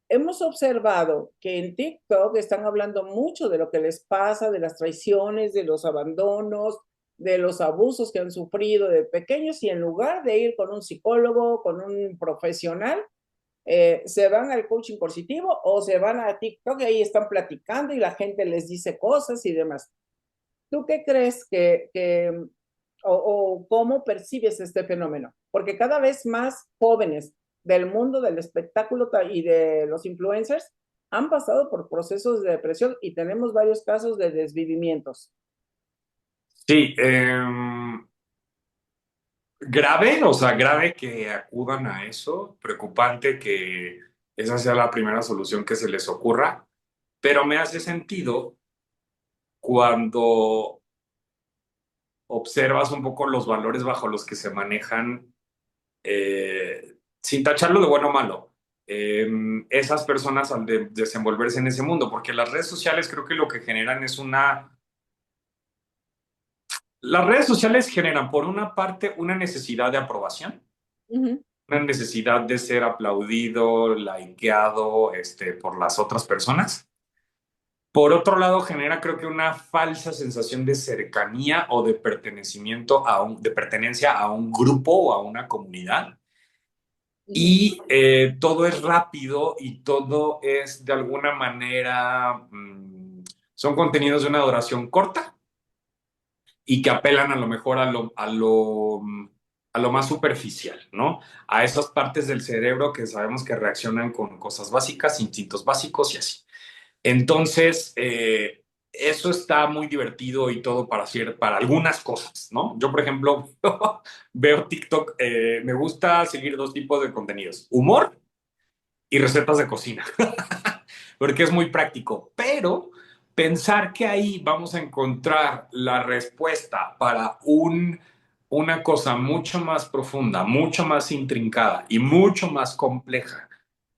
Hemos observado que en TikTok están hablando mucho de lo que les pasa, de las traiciones, de los abandonos, de los abusos que han sufrido de pequeños y en lugar de ir con un psicólogo, con un profesional, se van al coaching cognitivo o se van a TikTok y ahí están platicando y la gente les dice cosas y demás. ¿Tú qué crees o cómo percibes este fenómeno? Porque cada vez más jóvenes del mundo del espectáculo y de los influencers han pasado por procesos de depresión y tenemos varios casos de desvivimientos. Sí, grave, o sea, grave que acudan a eso, preocupante que esa sea la primera solución que se les ocurra, pero me hace sentido cuando observas un poco los valores bajo los que se manejan, sin tacharlo de bueno o malo, esas personas al desenvolverse en ese mundo, porque las redes sociales creo que lo que generan es una... Las redes sociales generan, por una parte, una necesidad de aprobación, Uh -huh. una necesidad de ser aplaudido, likeado, por las otras personas. Por otro lado, genera creo que una falsa sensación de cercanía o de pertenecimiento de pertenencia a un grupo o a una comunidad. Uh -huh. Y todo es rápido y todo es de alguna manera, son contenidos de una duración corta y que apelan a lo mejor a lo más superficial, ¿no? A esas partes del cerebro que sabemos que reaccionan con cosas básicas, instintos básicos y así. Entonces, eso está muy divertido y todo para hacer, para algunas cosas, ¿no? Yo, por ejemplo, veo TikTok, me gusta seguir dos tipos de contenidos, humor y recetas de cocina, porque es muy práctico, pero pensar que ahí vamos a encontrar la respuesta para una cosa mucho más profunda, mucho más intrincada y mucho más compleja,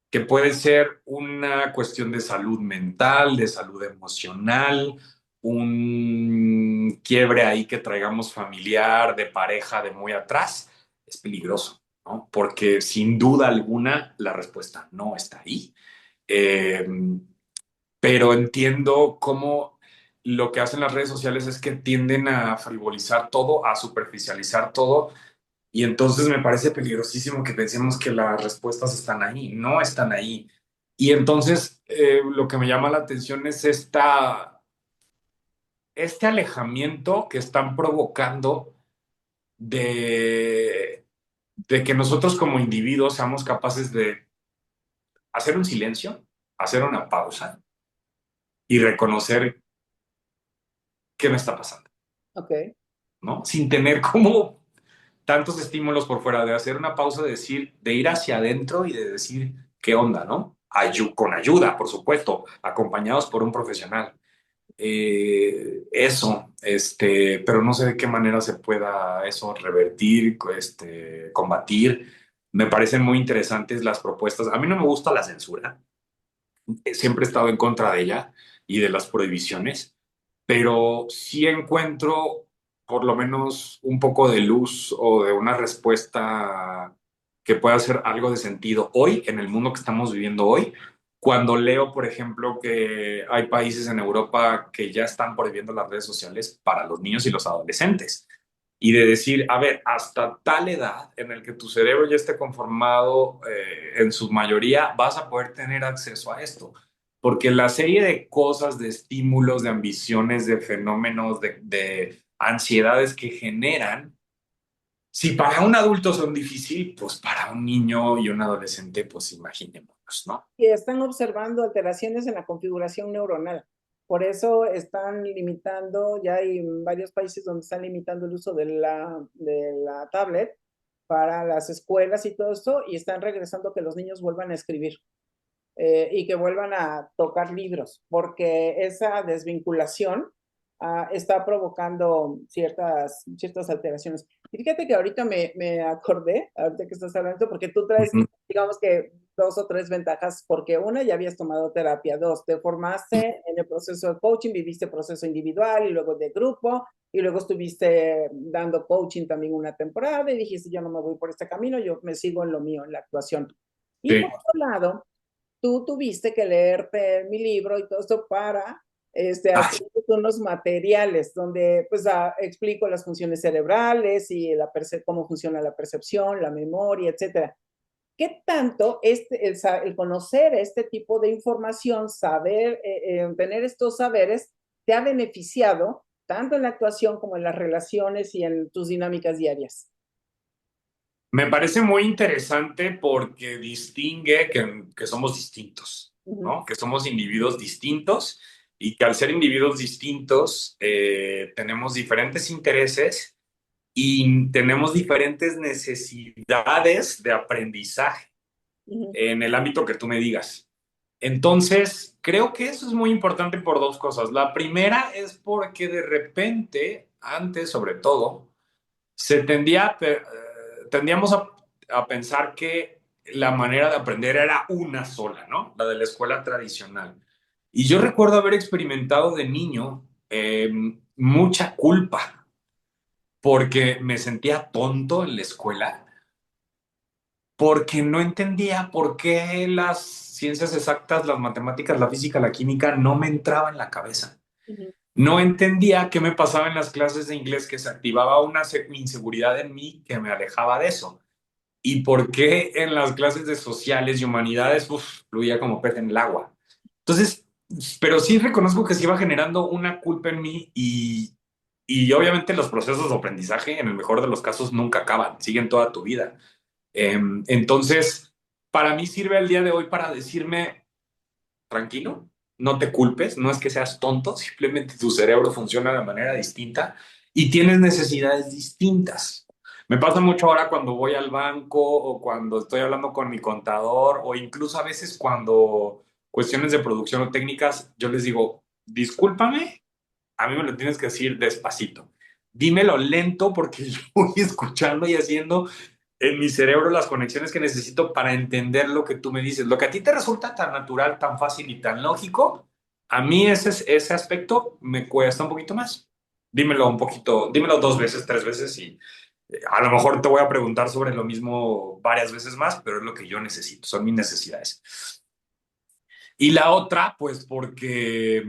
que puede ser una cuestión de salud mental, de salud emocional, un quiebre ahí que traigamos familiar, de pareja, de muy atrás, es peligroso, ¿no? Porque sin duda alguna la respuesta no está ahí. Eh, pero entiendo cómo lo que hacen las redes sociales es que tienden a frivolizar todo, a superficializar todo, y entonces me parece peligrosísimo que pensemos que las respuestas están ahí, no están ahí. Y entonces lo que me llama la atención es este alejamiento que están provocando de que nosotros como individuos seamos capaces de hacer un silencio, hacer una pausa y reconocer qué me está pasando, Ok. ¿no? Sin tener como tantos estímulos por fuera, de hacer una pausa, de decir, de ir hacia adentro y de decir qué onda, ¿no? Con ayuda, por supuesto, acompañados por un profesional. Eso, pero no sé de qué manera se pueda eso revertir, combatir. Me parecen muy interesantes las propuestas. A mí no me gusta la censura, siempre he estado en contra de ella y de las prohibiciones, pero sí encuentro por lo menos un poco de luz o de una respuesta que pueda hacer algo de sentido hoy, en el mundo que estamos viviendo hoy, cuando leo, por ejemplo, que hay países en Europa que ya están prohibiendo las redes sociales para los niños y los adolescentes. Y de decir, a ver, hasta tal edad en el que tu cerebro ya esté conformado, en su mayoría, vas a poder tener acceso a esto. Porque la serie de cosas, de estímulos, de ambiciones, de fenómenos, de ansiedades que generan, si para un adulto son difíciles, pues para un niño y un adolescente, pues imaginémonos, ¿no? Y están observando alteraciones en la configuración neuronal. Por eso están limitando, ya hay varios países donde están limitando el uso de la tablet para las escuelas y todo esto, y están regresando que los niños vuelvan a escribir. y que vuelvan a tocar libros, porque esa desvinculación está provocando ciertas alteraciones. Y fíjate que ahorita me acordé, ahorita que estás hablando, porque tú traes, Ujú. digamos que dos o tres ventajas, porque una, ya habías tomado terapia, dos, te formaste en el proceso de coaching, viviste proceso individual y luego de grupo, y luego estuviste dando coaching también una temporada y dijiste, yo no me voy por este camino, yo me sigo en lo mío, en la actuación. Y por Sí. otro lado, tú tuviste que leerte mi libro y todo esto para Ah, hacer unos materiales donde pues explico las funciones cerebrales y cómo funciona la percepción, la memoria, etcétera. ¿Qué tanto el conocer este tipo de información, saber, tener estos saberes, te ha beneficiado tanto en la actuación como en las relaciones y en tus dinámicas diarias? me parece muy interesante porque distingue que somos distintos, Ujú, ¿no? Que somos individuos distintos y que al ser individuos distintos tenemos diferentes intereses y tenemos diferentes necesidades de aprendizaje ujú, en el ámbito que tú me digas. Entonces, creo que eso es muy importante por dos cosas. La primera es porque de repente, antes sobre todo, tendíamos a pensar que la manera de aprender era una sola, ¿no? La de la escuela tradicional. Y yo recuerdo haber experimentado de niño mucha culpa porque me sentía tonto en la escuela, porque no entendía por qué las ciencias exactas, las matemáticas, la física, la química no me entraban en la cabeza. ujú, No entendía qué me pasaba en las clases de inglés, que se activaba una inseguridad en mí que me alejaba de eso. Y por qué en las clases de sociales y humanidades, fluía como pez en el agua. Entonces, pero sí reconozco que se iba generando una culpa en mí y obviamente los procesos de aprendizaje, en el mejor de los casos, nunca acaban, siguen toda tu vida. Entonces, para mí sirve el día de hoy para decirme, tranquilo, no te culpes, no es que seas tonto, simplemente tu cerebro funciona de manera distinta y tienes necesidades distintas. Me pasa mucho ahora cuando voy al banco o cuando estoy hablando con mi contador o incluso a veces cuando cuestiones de producción o técnicas, yo les digo, discúlpame, a mí me lo tienes que decir despacito. Dímelo lento porque yo voy escuchando y haciendo en mi cerebro las conexiones que necesito para entender lo que tú me dices. Lo que a ti te resulta tan natural, tan fácil y tan lógico, a mí ese aspecto me cuesta un poquito más. Dímelo un poquito, dímelo dos veces, tres veces y a lo mejor te voy a preguntar sobre lo mismo varias veces más, pero es lo que yo necesito, son mis necesidades. Y la otra, pues porque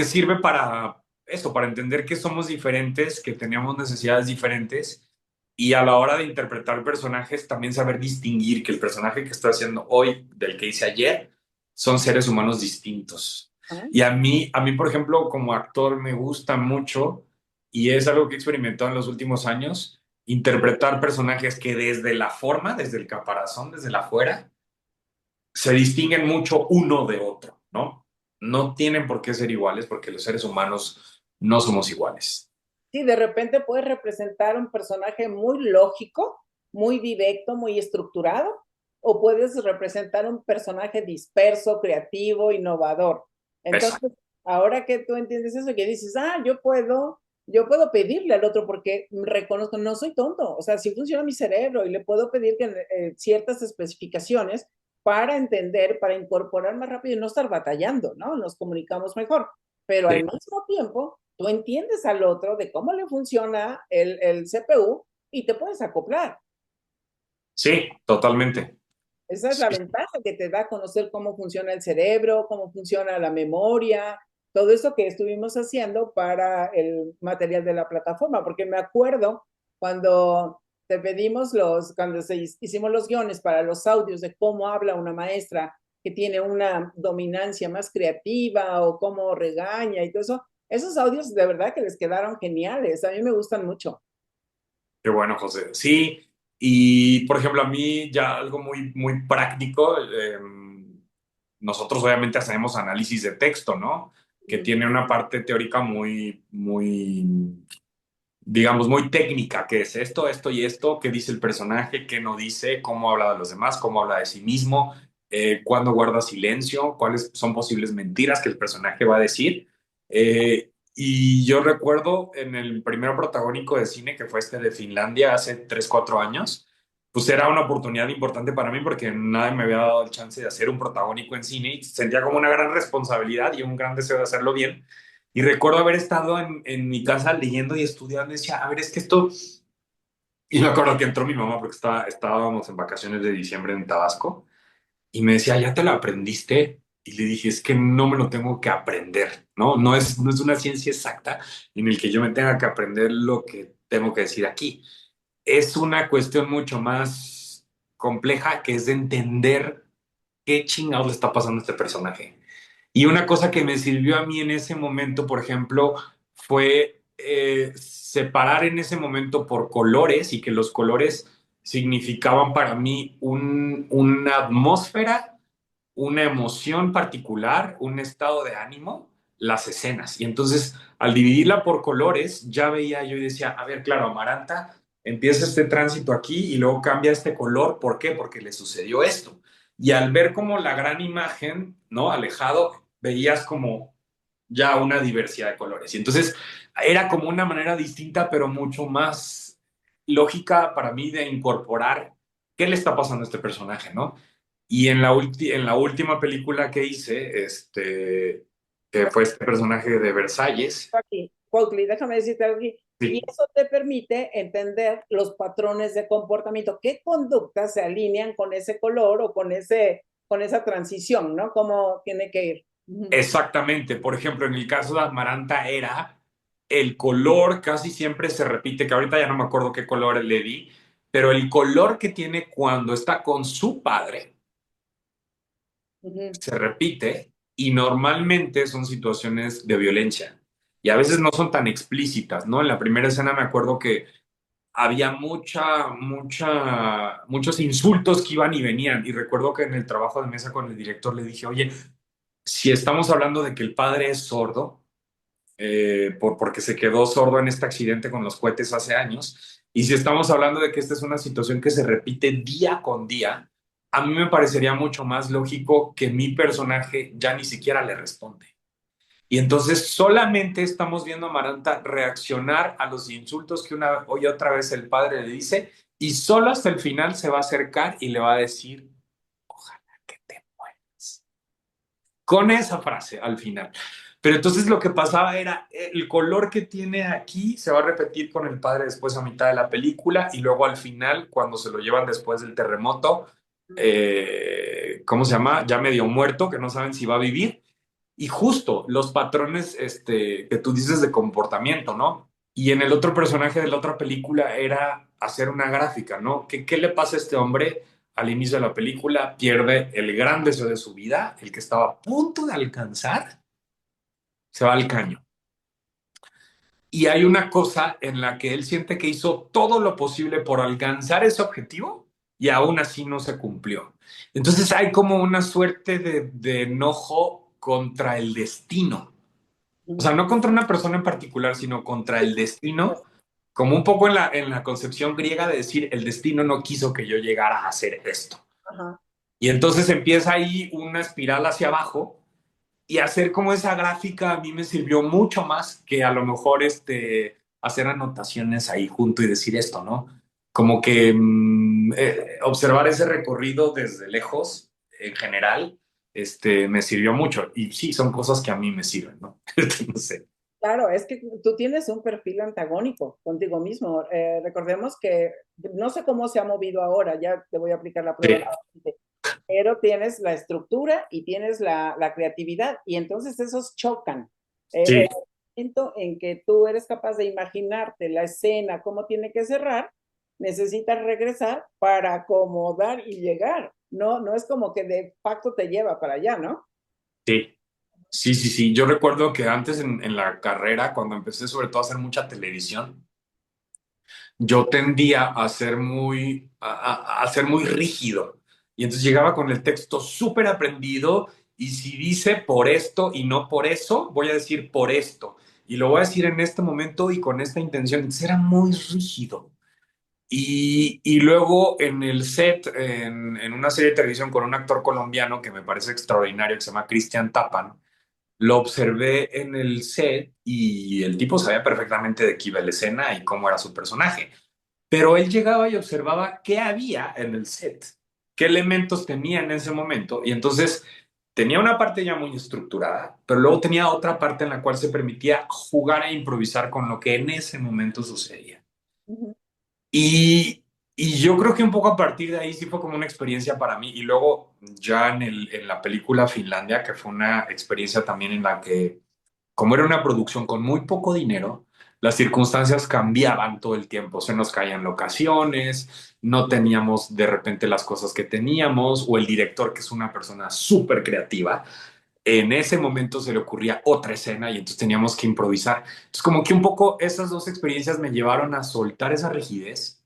sirve para eso, para entender que somos diferentes, que teníamos necesidades diferentes y a la hora de interpretar personajes también saber distinguir que el personaje que estoy haciendo hoy del que hice ayer son seres humanos distintos. ah, Y a mí, por ejemplo, como actor me gusta mucho y es algo que he experimentado en los últimos años, interpretar personajes que desde la forma, desde el caparazón, desde la afuera, se distinguen mucho uno de otro, ¿no? No tienen por qué ser iguales porque los seres humanos no somos iguales. Sí, de repente puedes representar un personaje muy lógico, muy directo, muy estructurado, o puedes representar un personaje disperso, creativo, innovador. Exacto. Entonces, ahora que tú entiendes eso, que dices, yo puedo pedirle al otro porque reconozco, no soy tonto, o sea, sí funciona mi cerebro y le puedo pedir que ciertas especificaciones para entender, para incorporar más rápido y no estar batallando, ¿no? Nos comunicamos mejor, pero al Sí, mismo tiempo tú entiendes al otro de cómo le funciona el CPU y te puedes acoplar. sí, totalmente. Esa es la Sí. ventaja que te da conocer cómo funciona el cerebro, cómo funciona la memoria, todo eso que estuvimos haciendo para el material de la plataforma, porque me acuerdo cuando te pedimos cuando hicimos los guiones para los audios de cómo habla una maestra que tiene una dominancia más creativa o cómo regaña y todo eso, esos audios de verdad que les quedaron geniales, a mí me gustan mucho. Qué bueno, José. Sí, y por ejemplo, a mí ya algo muy, muy práctico, nosotros obviamente hacemos análisis de texto, ¿no? Que tiene una parte teórica muy, muy digamos, muy técnica, que es esto, esto y esto, qué dice el personaje, qué no dice, cómo habla de los demás, cómo habla de sí mismo, cuándo guarda silencio, cuáles son posibles mentiras que el personaje va a decir. Y yo recuerdo en el primer protagónico de cine, que fue este de Finlandia hace 3 4 años, pues era una oportunidad importante para mí porque nadie me había dado el chance de hacer un protagónico en cine y sentía como una gran responsabilidad y un gran deseo de hacerlo bien. Y recuerdo haber estado en mi casa leyendo y estudiando y decía, a ver, es que esto... Y me acuerdo que entró mi mamá porque estábamos en vacaciones de diciembre en Tabasco y me decía, ¿ya te lo aprendiste? Y le dije, es que no me lo tengo que aprender, ¿no? No es una ciencia exacta en el que yo me tenga que aprender lo que tengo que decir aquí. Es una cuestión mucho más compleja que es de entender qué chingados le está pasando a este personaje. Y una cosa que me sirvió a mí en ese momento, por ejemplo, fue separar en ese momento por colores y que los colores significaban para mí una atmósfera, una emoción particular, un estado de ánimo, las escenas. Y entonces, al dividirla por colores, ya veía yo y decía, a ver, claro, Amaranta empieza este tránsito aquí y luego cambia este color. ¿Por qué? Porque le sucedió esto. Y al ver como la gran imagen, ¿no? Alejado, veías como ya una diversidad de colores. Y entonces era como una manera distinta, pero mucho más lógica para mí de incorporar qué le está pasando a este personaje, ¿no? Y en la última película que hice, que fue este personaje de Versalles, Aquí, Cuautli, déjame decirte algo aquí. Y sí, eso te permite entender los patrones de comportamiento, qué conductas se alinean con ese color o con esa transición, ¿no? Cómo tiene que ir. Ujú, exactamente. Por ejemplo, en el caso de Amaranta era el color casi siempre se repite, que ahorita ya no me acuerdo qué color le di, pero el color que tiene cuando está con su padre ujú, se repite y normalmente son situaciones de violencia. Y a veces no son tan explícitas, ¿no? En la primera escena me acuerdo que había muchos insultos que iban y venían. Y recuerdo que en el trabajo de mesa con el director le dije, oye, si estamos hablando de que el padre es sordo, porque se quedó sordo en este accidente con los cohetes hace años. Y si estamos hablando de que esta es una situación que se repite día con día, a mí me parecería mucho más lógico que mi personaje ya ni siquiera le responde. Y entonces solamente estamos viendo a Maranta reaccionar a los insultos que una y otra vez el padre le dice, y solo hasta el final se va a acercar y le va a decir, ojalá que te mueras. Con esa frase al final. Pero entonces lo que pasaba era el color que tiene aquí se va a repetir con el padre después a mitad de la película y luego al final, cuando se lo llevan después del terremoto, ¿cómo se llama? Ya medio muerto, que no saben si va a vivir. Y justo los patrones que tú dices de comportamiento, ¿no? Y en el otro personaje de la otra película era hacer una gráfica, ¿no? ¿Qué le pasa a este hombre al inicio de la película? Pierde el gran deseo de su vida, el que estaba a punto de alcanzar, se va al caño. Y hay una cosa en la que él siente que hizo todo lo posible por alcanzar ese objetivo y aún así no se cumplió. Entonces hay como una suerte de enojo contra el destino. O sea, ujú. no contra una persona en particular, sino contra Sí, el pues, destino, como un poco en la concepción griega de decir, el destino no quiso que yo llegara a hacer esto. ajá. Y entonces empieza ahí una espiral hacia abajo y hacer como esa gráfica a mí me sirvió mucho más que a lo mejor hacer anotaciones ahí junto y decir esto, ¿no? Como que observar ese recorrido desde lejos, en general, me sirvió mucho. Y sí, son cosas que a mí me sirven, ¿no? No sé. Claro, es que tú tienes un perfil antagónico contigo mismo. Recordemos que no sé cómo se ha movido ahora, ya te voy a aplicar la Sí, prueba nuevamente, pero tienes la estructura y tienes la creatividad y entonces esos chocan. sí, El momento en que tú eres capaz de imaginarte la escena, cómo tiene que cerrar, necesitas regresar para acomodar y llegar. No, no es como que de facto te lleva para allá, ¿no? sí. Sí, sí, sí. Yo recuerdo que antes en la carrera, cuando empecé sobre todo a hacer mucha televisión, yo tendía a ser muy rígido. Y entonces llegaba con el texto súper aprendido y si dice por esto y no por eso, voy a decir por esto. y lo voy a decir en este momento y con esta intención. Entonces era muy rígido. Y luego en el set, en una serie de televisión con un actor colombiano que me parece extraordinario, que se llama Cristian Tapan, lo observé en el set y el tipo sabía perfectamente de qué iba la escena y cómo era su personaje. Pero él llegaba y observaba qué había en el set, qué elementos tenía en ese momento. Y entonces tenía una parte ya muy estructurada, pero luego tenía otra parte en la cual se permitía jugar e improvisar con lo que en ese momento sucedía. Ujú, Y, y yo creo que un poco a partir de ahí sí fue como una experiencia para mí. Y luego ya en la película Finlandia, que fue una experiencia también en la que, como era una producción con muy poco dinero, las circunstancias cambiaban todo el tiempo. Se nos caían locaciones, no teníamos de repente las cosas que teníamos, o el director, que es una persona súper creativa, en ese momento se le ocurría otra escena y entonces teníamos que improvisar. Entonces como que un poco esas dos experiencias me llevaron a soltar esa rigidez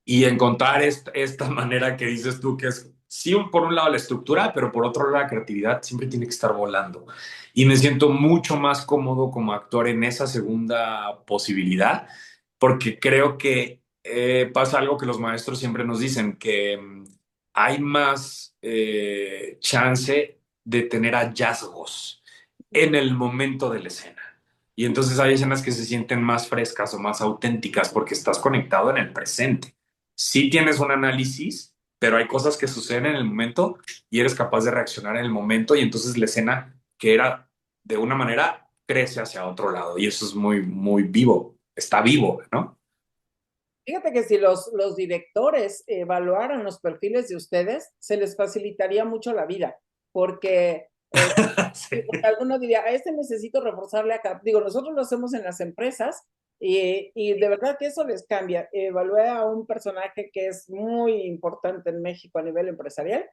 y encontrar esta manera que dices tú, que es, sí, por un lado la estructura, pero por otro lado la creatividad siempre tiene que estar volando. Y me siento mucho más cómodo como actor en esa segunda posibilidad, porque creo que pasa algo que los maestros siempre nos dicen, que hay más chance de tener hallazgos en el momento de la escena. Y entonces hay escenas que se sienten más frescas o más auténticas porque estás conectado en el presente. Sí tienes un análisis, pero hay cosas que suceden en el momento y eres capaz de reaccionar en el momento y entonces la escena que era de una manera crece hacia otro lado y eso es muy, muy vivo, está vivo, ¿no? Fíjate que si los directores evaluaran los perfiles de ustedes, se les facilitaría mucho la vida, porque Sí, sí, porque alguno diría, a este necesito reforzarle acá. Digo, nosotros lo hacemos en las empresas y de verdad que eso les cambia. Evalué a un personaje que es muy importante en México a nivel empresarial.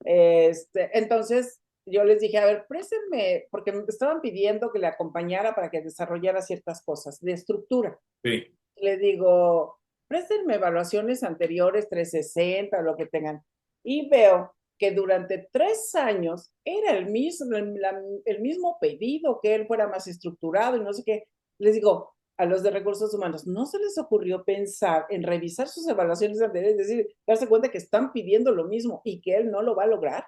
Entonces yo les dije, a ver, préstenme, porque me estaban pidiendo que le acompañara para que desarrollara ciertas cosas de estructura. sí, Le digo, préstenme evaluaciones anteriores, 360, lo que tengan. Y veo que durante 3 años era el mismo pedido, que él fuera más estructurado y no sé qué. Les digo, a los de recursos humanos, ¿no se les ocurrió pensar en revisar sus evaluaciones anteriores? Es decir, darse cuenta que están pidiendo lo mismo y que él no lo va a lograr.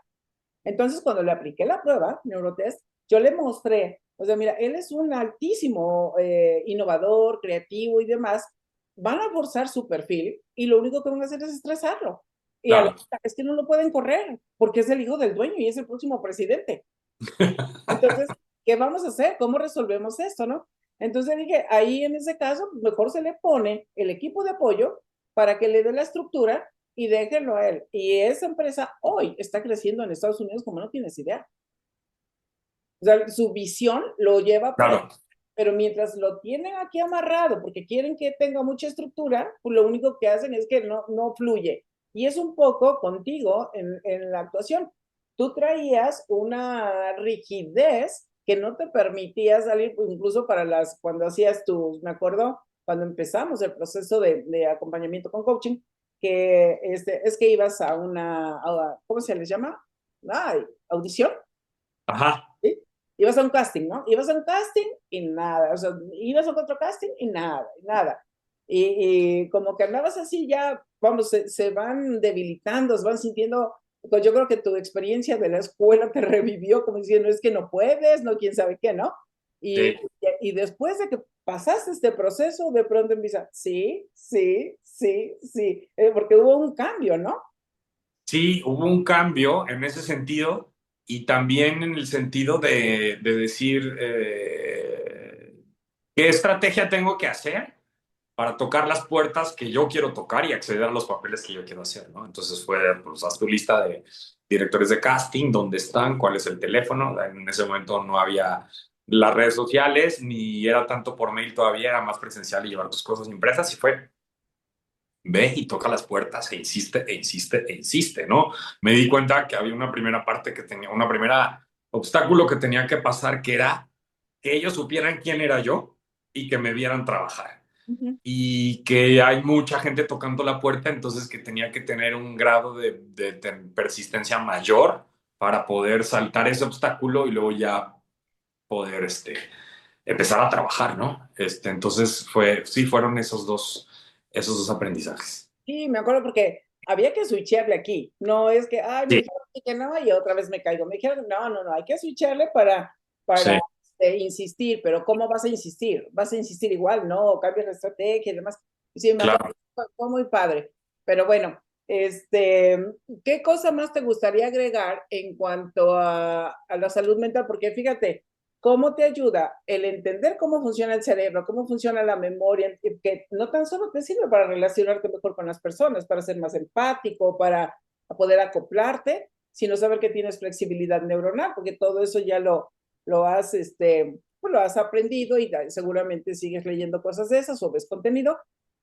Entonces, cuando le apliqué la prueba, Neurotest, yo le mostré, o sea, mira, él es un altísimo innovador, creativo y demás, van a forzar su perfil y lo único que van a hacer es estresarlo. Y a la claro. es que no lo pueden correr porque es el hijo del dueño y es el próximo presidente. Entonces, ¿qué vamos a hacer? ¿Cómo resolvemos esto, no? Entonces dije, ahí en ese caso, mejor se le pone el equipo de apoyo para que le dé la estructura y déjenlo a él. Y esa empresa hoy está creciendo en Estados Unidos como no tienes idea. O sea, su visión lo lleva para allá. Claro, Pero mientras lo tienen aquí amarrado porque quieren que tenga mucha estructura, pues lo único que hacen es que no fluye. Y es un poco contigo en la actuación. Tú traías una rigidez que no te permitía salir, pues, incluso para cuando hacías tus, me acuerdo, cuando empezamos el proceso de acompañamiento con coaching, que es que ibas ¿cómo se les llama? Ay, audición. ajá, ¿Sí? Ibas a un casting, ¿no? Ibas a un casting y nada, o sea, ibas a otro casting y nada, y nada. Y como que andabas así ya, vamos, se van debilitando, se van sintiendo, pues yo creo que tu experiencia de la escuela te revivió como diciendo, es que no puedes, no quién sabe qué, ¿no? Y, sí. y después de que pasaste este proceso, de pronto empieza, sí, sí, sí, sí, porque hubo un cambio, ¿no? Sí, hubo un cambio en ese sentido y también en el sentido de decir qué estrategia tengo que hacer para tocar las puertas que yo quiero tocar y acceder a los papeles que yo quiero hacer, ¿no? Entonces fue, pues, haz tu lista de directores de casting, dónde están, cuál es el teléfono. En ese momento no había las redes sociales, ni era tanto por mail todavía, era más presencial y llevar tus cosas impresas y fue ve y toca las puertas e insiste, e insiste, e insiste, ¿no? Me di cuenta que había una primera parte que tenía, una primera obstáculo que tenía que pasar, que era que ellos supieran quién era yo y que me vieran trabajar. Ujú. Y que hay mucha gente tocando la puerta, entonces que tenía que tener un grado de persistencia mayor para poder saltar ese obstáculo y luego ya poder empezar a trabajar, ¿no? Entonces sí, fueron esos dos aprendizajes. Sí, me acuerdo porque había que switcharle aquí. No es que, ay, me Sí, dijeron que no y otra vez me caigo. Me dijeron, no, no, no, hay que switcharle para sí, insistir. Pero ¿cómo vas a insistir? Vas a insistir igual, ¿no? Cambias la estrategia y demás. Sí, me acuerdo, claro. fue muy padre. Pero bueno, ¿qué cosa más te gustaría agregar en cuanto a la salud mental? Porque fíjate, ¿cómo te ayuda el entender cómo funciona el cerebro, cómo funciona la memoria, que no tan solo te sirve para relacionarte mejor con las personas, para ser más empático, para poder acoplarte, sino saber que tienes flexibilidad neuronal, porque todo eso ya lo has, pues lo has aprendido y seguramente sigues leyendo cosas de esas o ves contenido,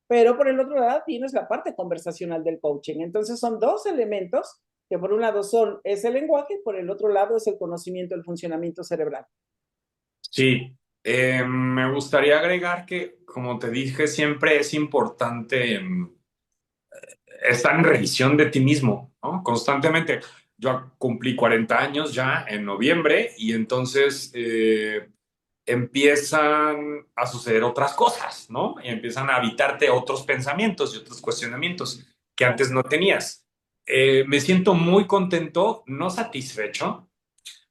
pero por el otro lado tienes la parte conversacional del coaching. Entonces son dos elementos que por un lado es el lenguaje, por el otro lado es el conocimiento del funcionamiento cerebral. Sí, me gustaría agregar que, como te dije, siempre es importante estar en revisión de ti mismo, ¿no? Constantemente. Yo cumplí 40 años ya en noviembre y entonces empiezan a suceder otras cosas, ¿no? Y empiezan a habitarte otros pensamientos y otros cuestionamientos que antes no tenías. Me siento muy contento, no satisfecho,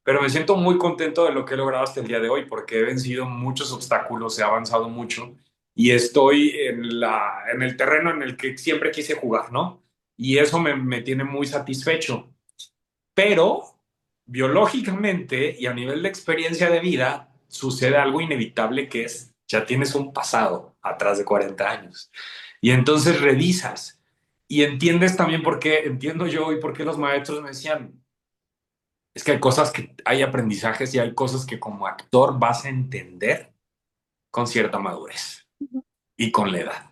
pero me siento muy contento de lo que he logrado hasta el día de hoy, porque he vencido muchos obstáculos, he avanzado mucho y estoy en el terreno en el que siempre quise jugar, ¿no? Y eso me tiene muy satisfecho. Pero biológicamente y a nivel de experiencia de vida, sucede algo inevitable que es, ya tienes un pasado atrás de 40 años. Y entonces revisas y entiendes también por qué, entiendo yo y por qué los maestros me decían, es que hay cosas que hay aprendizajes y hay cosas que como actor vas a entender con cierta madurez y con la edad,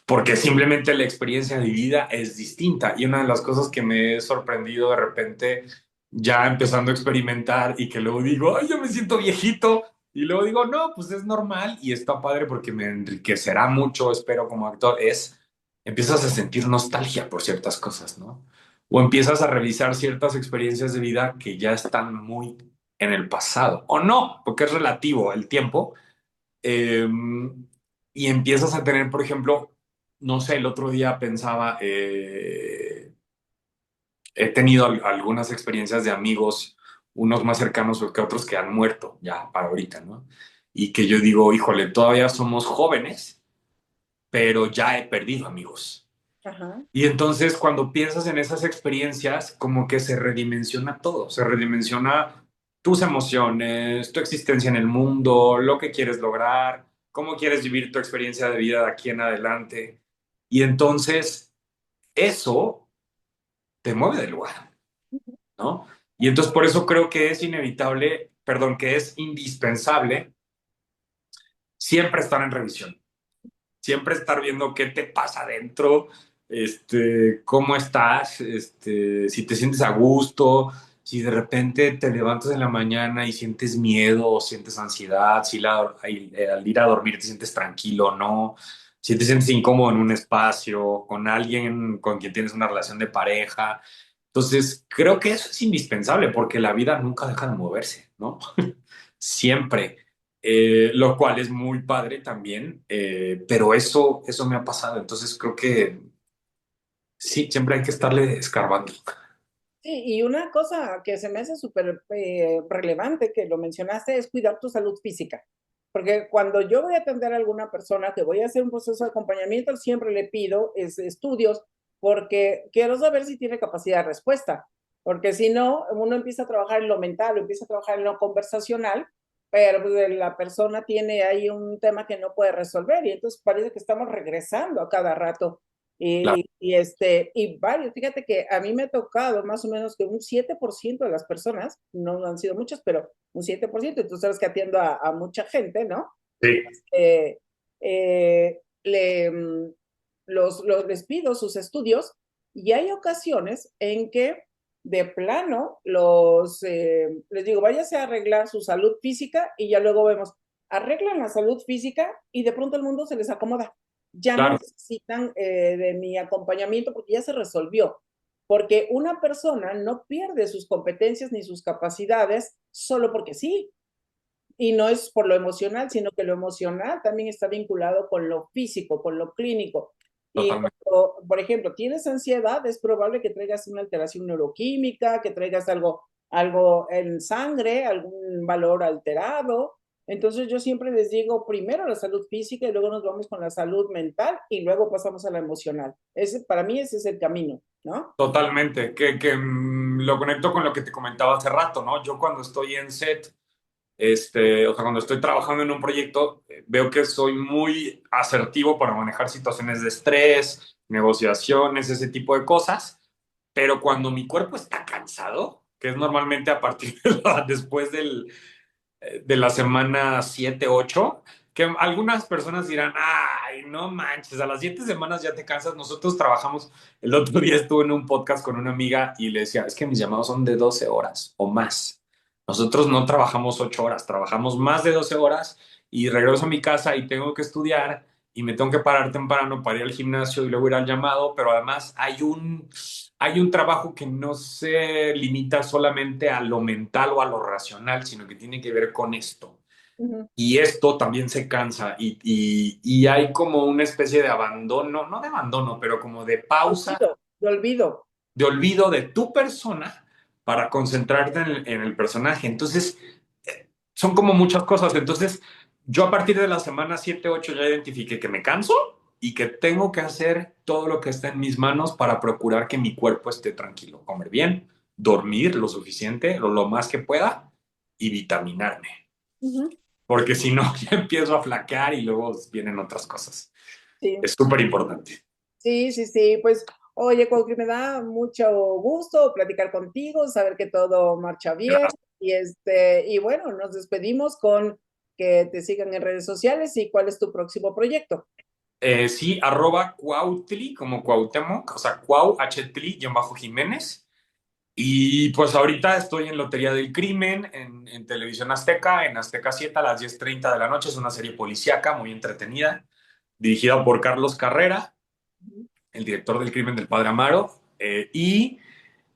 porque simplemente la experiencia de vida es distinta. Y una de las cosas que me he sorprendido de repente, ya empezando a experimentar y que luego digo, ay, yo me siento viejito. Y luego digo, no, pues es normal y está padre porque me enriquecerá mucho, espero, como actor, empiezas a sentir nostalgia por ciertas cosas, ¿no? O empiezas a revisar ciertas experiencias de vida que ya están muy en el pasado, o no, porque es relativo el tiempo, eh, y empiezas a tener, por ejemplo, no sé, el otro día pensaba, he tenido algunas experiencias de amigos, unos más cercanos que otros que han muerto ya para ahorita, ¿no? Y que yo digo, híjole, todavía somos jóvenes, pero ya he perdido amigos. Ajá. Y entonces cuando piensas en esas experiencias, como que se redimensiona todo, se redimensiona tus emociones, tu existencia en el mundo, lo que quieres lograr, cómo quieres vivir tu experiencia de vida de aquí en adelante. Y entonces eso te mueve del lugar, ¿no? Y entonces por eso creo que es inevitable, perdón, que es indispensable siempre estar en revisión, siempre estar viendo qué te pasa adentro, cómo estás, si te sientes a gusto, si de repente te levantas en la mañana y sientes miedo o sientes ansiedad, si al ir a dormir te sientes tranquilo o no, si te sientes incómodo en un espacio, con alguien con quien tienes una relación de pareja. Entonces, creo que eso es indispensable porque la vida nunca deja de moverse, ¿no? Siempre, lo cual es muy padre también, pero eso me ha pasado, entonces creo que sí, siempre hay que estarle escarbando. Sí, y una cosa que se me hace súper relevante que lo mencionaste es cuidar tu salud física. Porque cuando yo voy a atender a alguna persona que voy a hacer un proceso de acompañamiento, siempre le pido estudios porque quiero saber si tiene capacidad de respuesta. Porque si no, uno empieza a trabajar en lo mental, empieza a trabajar en lo conversacional, pero pues, la persona tiene ahí un tema que no puede resolver y entonces parece que estamos regresando a cada rato Claro, y varios, fíjate que a mí me ha tocado más o menos que un 7% de las personas, no han sido muchas, pero un 7%, y tú sabes que atiendo a mucha gente, ¿no? sí, Eh, eh, le, mm, les pido sus estudios y hay ocasiones en que de plano les digo, váyase a arreglar su salud física y ya luego vemos, arreglan la salud física y de pronto el mundo se les acomoda. Ya no claro, necesitan de mi acompañamiento porque ya se resolvió. Porque una persona no pierde sus competencias ni sus capacidades solo porque sí. y no es por lo emocional, sino que lo emocional también está vinculado con lo físico, con lo clínico. Y Totalmente. cuando, por ejemplo, tienes ansiedad, es probable que traigas una alteración neuroquímica, que traigas algo en sangre, algún valor alterado. Entonces yo siempre les digo primero la salud física y luego nos vamos con la salud mental y luego pasamos a la emocional. Para mí ese es el camino, ¿no? Totalmente, lo conecto con lo que te comentaba hace rato, ¿no? Yo cuando estoy en set, o sea, cuando estoy trabajando en un proyecto, veo que soy muy asertivo para manejar situaciones de estrés, negociaciones, ese tipo de cosas, pero cuando mi cuerpo está cansado, que es normalmente a partir después de la semana 7 8 que algunas personas dirán, ay, no manches, a las 7 semanas ya te cansas. Nosotros trabajamos, el otro día estuve en un podcast con una amiga y le decía, es que mis llamados son de 12 horas o más. Nosotros no trabajamos 8 horas, trabajamos más de 12 horas y regreso a mi casa y tengo que estudiar y me tengo que parar temprano para ir al gimnasio y luego ir al llamado, pero además hay un trabajo que no se limita solamente a lo mental o a lo racional, sino que tiene que ver con esto. Ujú. Y esto también se cansa y hay como una especie de abandono, no de abandono, pero como de pausa, Olvido, de olvido. de olvido de tu persona para concentrarte en el personaje. Entonces, son como muchas cosas. Entonces, yo a partir de la semana 7 8 ya identifiqué que me canso y que tengo que hacer todo lo que está en mis manos para procurar que mi cuerpo esté tranquilo, comer bien, dormir lo suficiente, lo más que pueda y vitaminarme. Ujú. Porque si no, ya empiezo a flaquear y luego vienen otras cosas. Sí. Es súper importante. Sí, sí, sí, pues oye, Cuauhtémoc, me da mucho gusto platicar contigo, saber que todo marcha bien y bueno, nos despedimos con que te sigan en redes sociales y cuál es tu próximo proyecto. Sí, arroba Cuautli, como Cuauhtémoc, o sea, Cuau, Jiménez. Y pues ahorita estoy en Lotería del Crimen, en Televisión Azteca, en Azteca 7 a las 10:30 de la noche. Es una serie policíaca muy entretenida, dirigida por Carlos Carrera, el director del Crimen del Padre Amaro. Y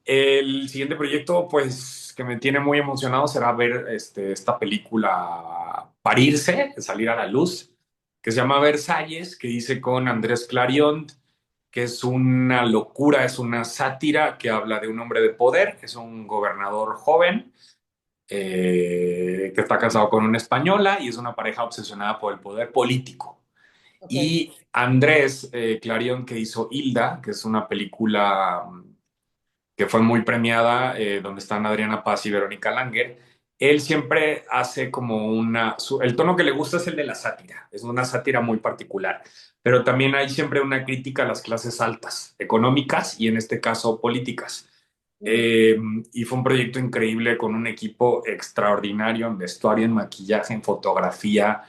el siguiente proyecto, pues, que me tiene muy emocionado será ver esta película Parirse, salir a la luz, que se llama Versalles, que hice con Andrés Clarion, que es una locura, es una sátira que habla de un hombre de poder, es un gobernador joven que está casado con una española y es una pareja obsesionada por el poder político. Ok, Y Andrés Clarion, que hizo Hilda, que es una película que fue muy premiada, donde están Adriana Paz y Verónica Langer, él siempre hace como el tono que le gusta es el de la sátira, es una sátira muy particular, pero también hay siempre una crítica a las clases altas, económicas y en este caso políticas. ujú, Eh, y fue un proyecto increíble con un equipo extraordinario en vestuario, en maquillaje, en fotografía.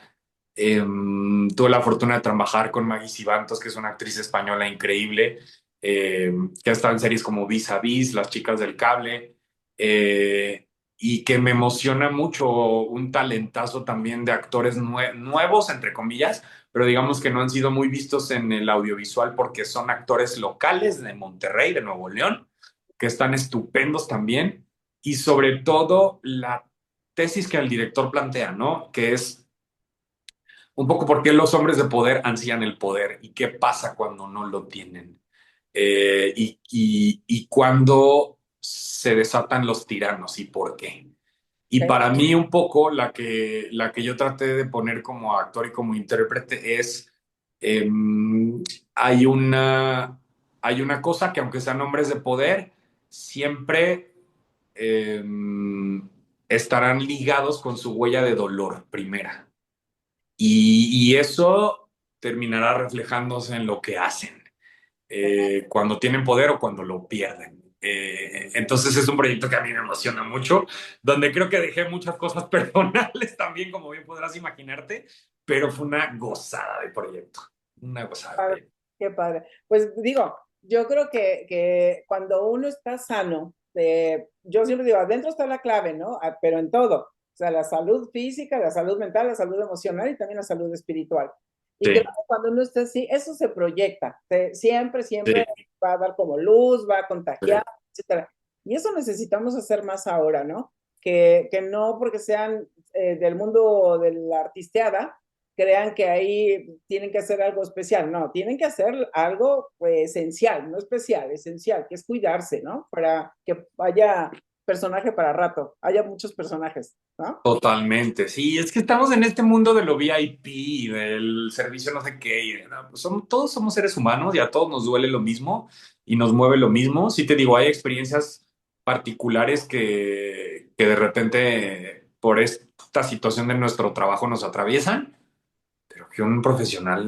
Tuve la fortuna de trabajar con Maggie Sibantos, que es una actriz española increíble, eh, que ha estado en series como Vis a Vis, Las Chicas del Cable, eh, y que me emociona mucho un talentazo también de actores nuevos, entre comillas, pero digamos que no han sido muy vistos en el audiovisual porque son actores locales de Monterrey, de Nuevo León, que están estupendos también, y sobre todo la tesis que el director plantea, ¿no? Que es un poco por qué los hombres de poder ansían el poder y qué pasa cuando no lo tienen. Y cuando se desatan los tiranos y por qué. Y ok, para mí un poco la que yo traté de poner como actor y como intérprete es, hay hay una cosa que aunque sean hombres de poder, siempre eh, estarán ligados con su huella de dolor primera. Y eso terminará reflejándose en lo que hacen, cuando tienen poder o cuando lo pierden. Entonces es un proyecto que a mí me emociona mucho, donde creo que dejé muchas cosas personales también, como bien podrás imaginarte, pero fue una gozada de proyecto, una gozada de padre, proyecto. qué padre. Pues digo, yo creo que cuando uno está sano, yo siempre digo, adentro está la clave, ¿no? Pero en todo, o sea, la salud física, la salud mental, la salud emocional y también la salud espiritual. Y creo Sí, que cuando uno está así, eso se proyecta, siempre, siempre sí, va a dar como luz, va a contagiar, sí. etcétera. Y eso necesitamos hacer más ahora, ¿no? que no porque sean del mundo de la artisteada, crean que ahí tienen que hacer algo especial. No, tienen que hacer algo pues, esencial, no especial, esencial, que es cuidarse, ¿no? Para que haya personaje para rato, haya muchos personajes, ¿no? Totalmente, sí, es que estamos en este mundo de lo VIP, del servicio no sé qué, y no, pues todos somos seres humanos y a todos nos duele lo mismo y nos mueve lo mismo. Sí te digo, hay experiencias particulares que de repente por esta situación de nuestro trabajo nos atraviesan, pero que un profesional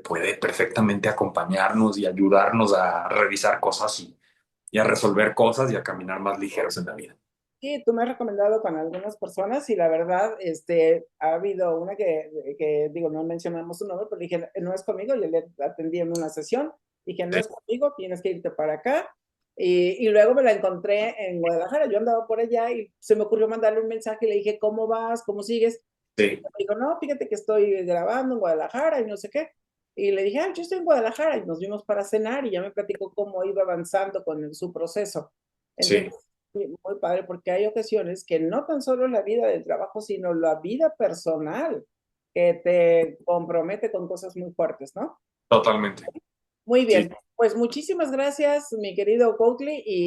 puede perfectamente acompañarnos y ayudarnos a revisar cosas y a resolver cosas y a caminar más ligeros en la vida. Sí, tú me has recomendado con algunas personas y la verdad, ha habido una digo, no mencionamos su nombre, pero dije, no es conmigo, yo le atendí en una sesión, dije, no Sí, es conmigo, tienes que irte para acá. Y luego me la encontré en Guadalajara, yo andaba por allá y se me ocurrió mandarle un mensaje y le dije, ¿cómo vas? ¿Cómo sigues? sí, Me dijo, no, fíjate que estoy grabando en Guadalajara y no sé qué. Y le dije, ah, yo estoy en Guadalajara y nos vimos para cenar y ya me platicó cómo iba avanzando con su proceso. sí, Entonces, sí, muy padre, porque hay ocasiones que no tan solo la vida del trabajo, sino la vida personal que te compromete con cosas muy fuertes, ¿no? totalmente. Muy Sí. bien, pues muchísimas gracias, mi querido Coakley, y